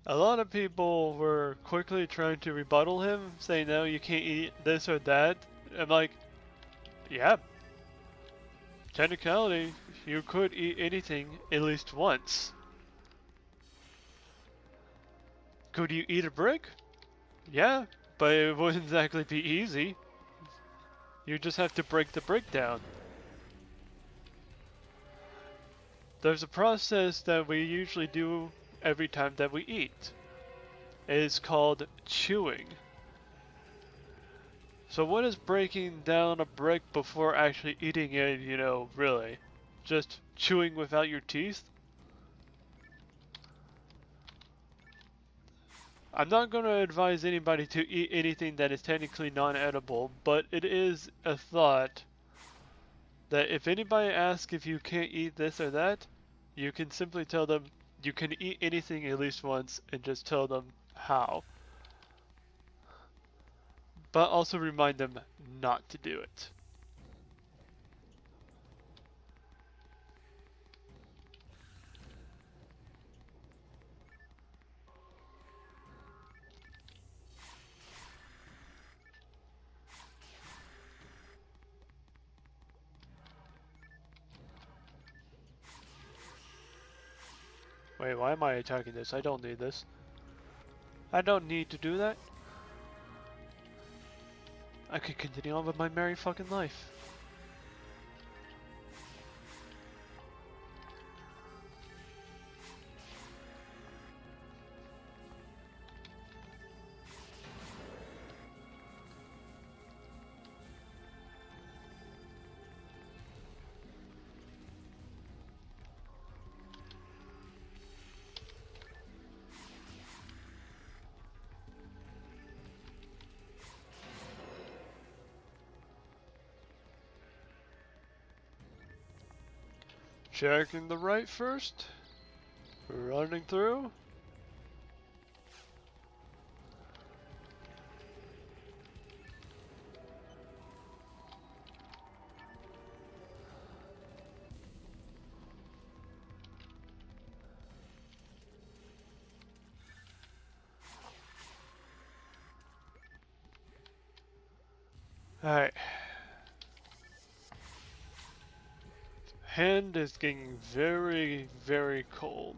A lot of people were quickly trying to rebuttal him, saying no, you can't eat this or that. I'm like, yeah, technicality, you could eat anything at least once. Could you eat a brick? Yeah, but it wouldn't exactly be easy. You just have to break the brick down. There's a process that we usually do every time that we eat. It is called chewing. So what is breaking down a brick before actually eating it, you know, really? Just chewing without your teeth? I'm not going to advise anybody to eat anything that is technically non-edible, but it is a thought that if anybody asks if you can't eat this or that, you can simply tell them you can eat anything at least once and just tell them how. But also remind them not to do it. Wait, why am I attacking this? I don't need this. I don't need to do that. I could continue on with my merry fucking life. Checking the right first. Running through. Alright. Hand is getting very, very cold.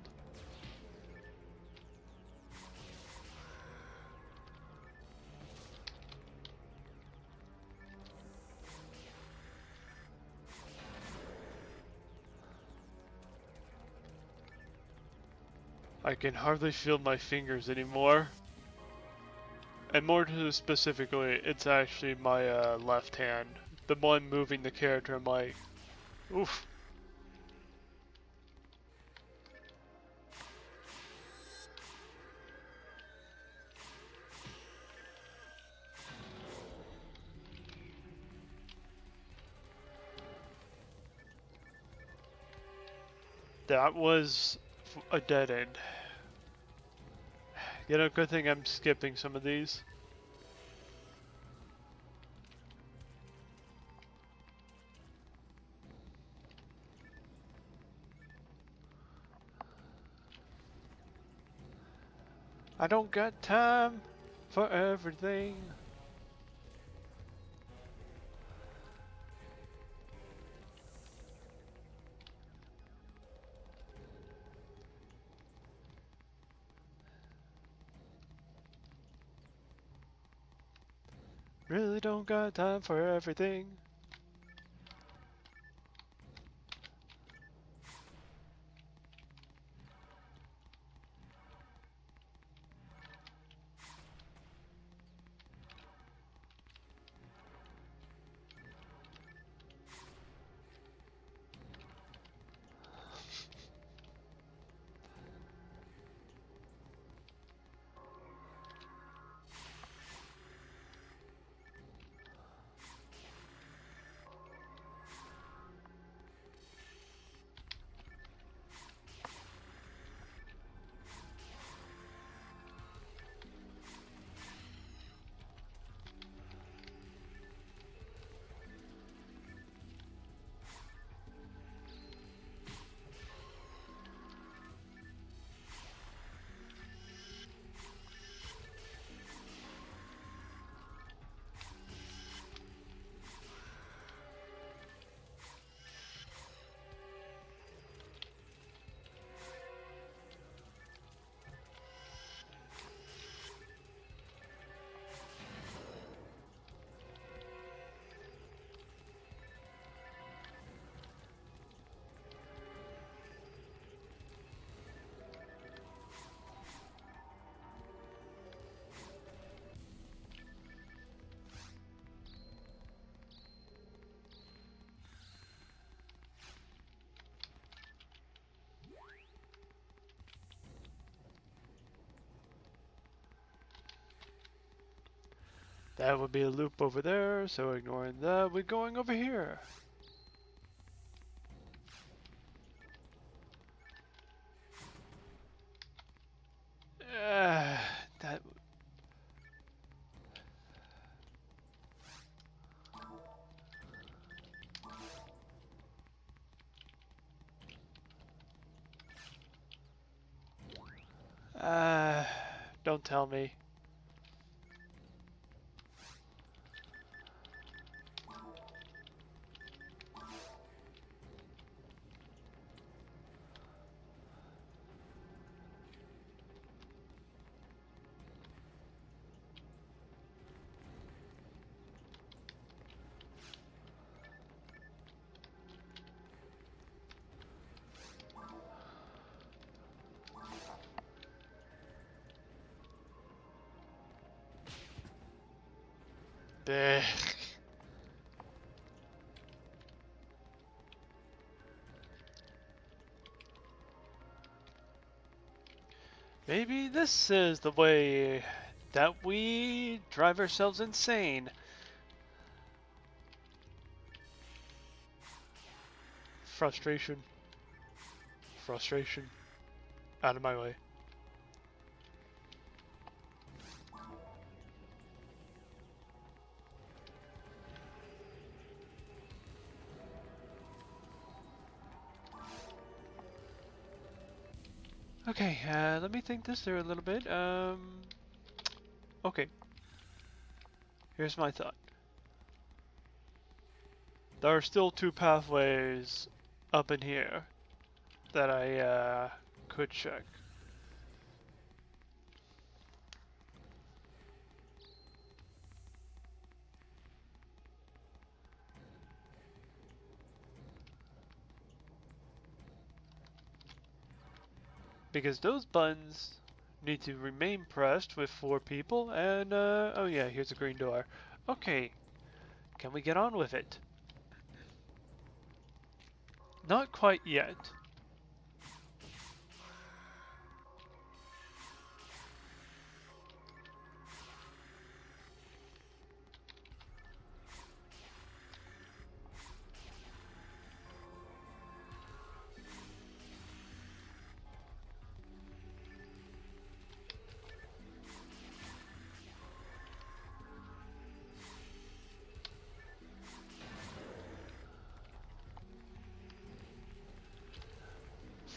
I can hardly feel my fingers anymore. And more specifically, it's actually my left hand. The one moving the character. I'm like, oof. That was a dead end. You know, good thing I'm skipping some of these. I don't got time for everything. Really don't got time for everything. That would be a loop over there, so ignoring that, we're going over here. That. Don't tell me. Blech. Maybe this is the way that we drive ourselves insane. Frustration. Frustration. Out of my way. Okay, let me think this through a little bit. Okay. Here's my thought. There are still two pathways up in here that I could check. Because those buttons need to remain pressed with 4 people, and oh yeah, here's a green door. Okay, can we get on with it? Not quite yet.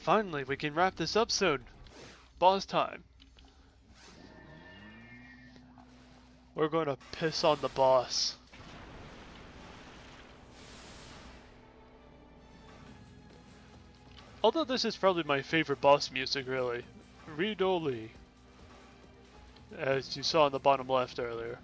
Finally, we can wrap this up soon. Boss time. We're gonna piss on the boss. Although this is probably my favorite boss music, really. Redoli. As you saw on the bottom left earlier.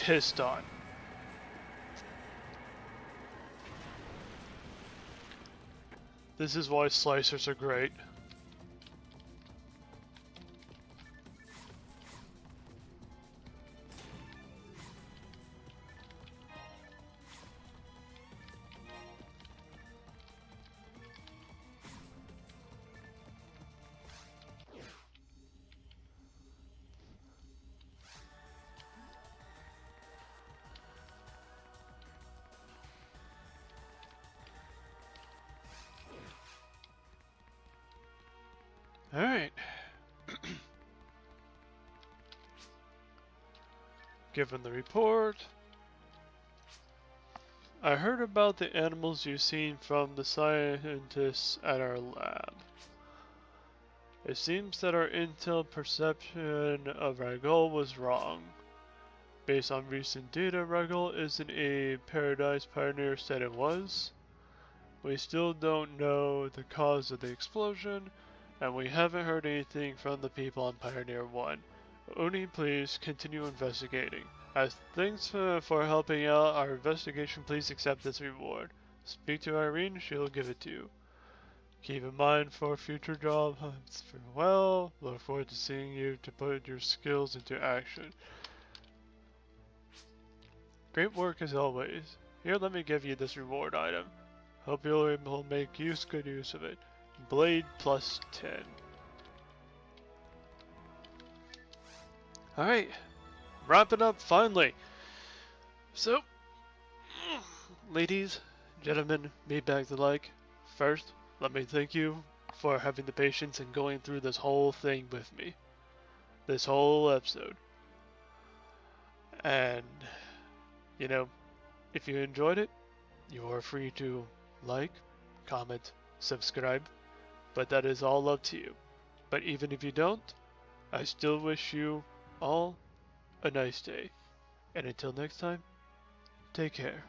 pissed on. This is why slicers are great. Alright. Given the report, I heard about the animals you've seen from the scientists at our lab. It seems that our intel perception of Ragol was wrong. Based on recent data, Ragol isn't a paradise pioneer said it was. We still don't know the cause of the explosion, and we haven't heard anything from the people on Pioneer 1. Uni, please continue investigating. As thanks for helping out our investigation, please accept this reward. Speak to Irene, she'll give it to you. Keep in mind for future job hunts. Farewell. Look forward to seeing you to put your skills into action. Great work as always. Here, let me give you this reward item. Hope you'll make good use of it. Blade plus 10. Alright, wrap it up finally. So, ladies, gentlemen, meatbags alike, first, let me thank you for having the patience and going through this whole thing with me. This whole episode. And, you know, if you enjoyed it, you are free to like, comment, subscribe, but that is all up to you. But even if you don't, I still wish you all a nice day. And until next time, take care.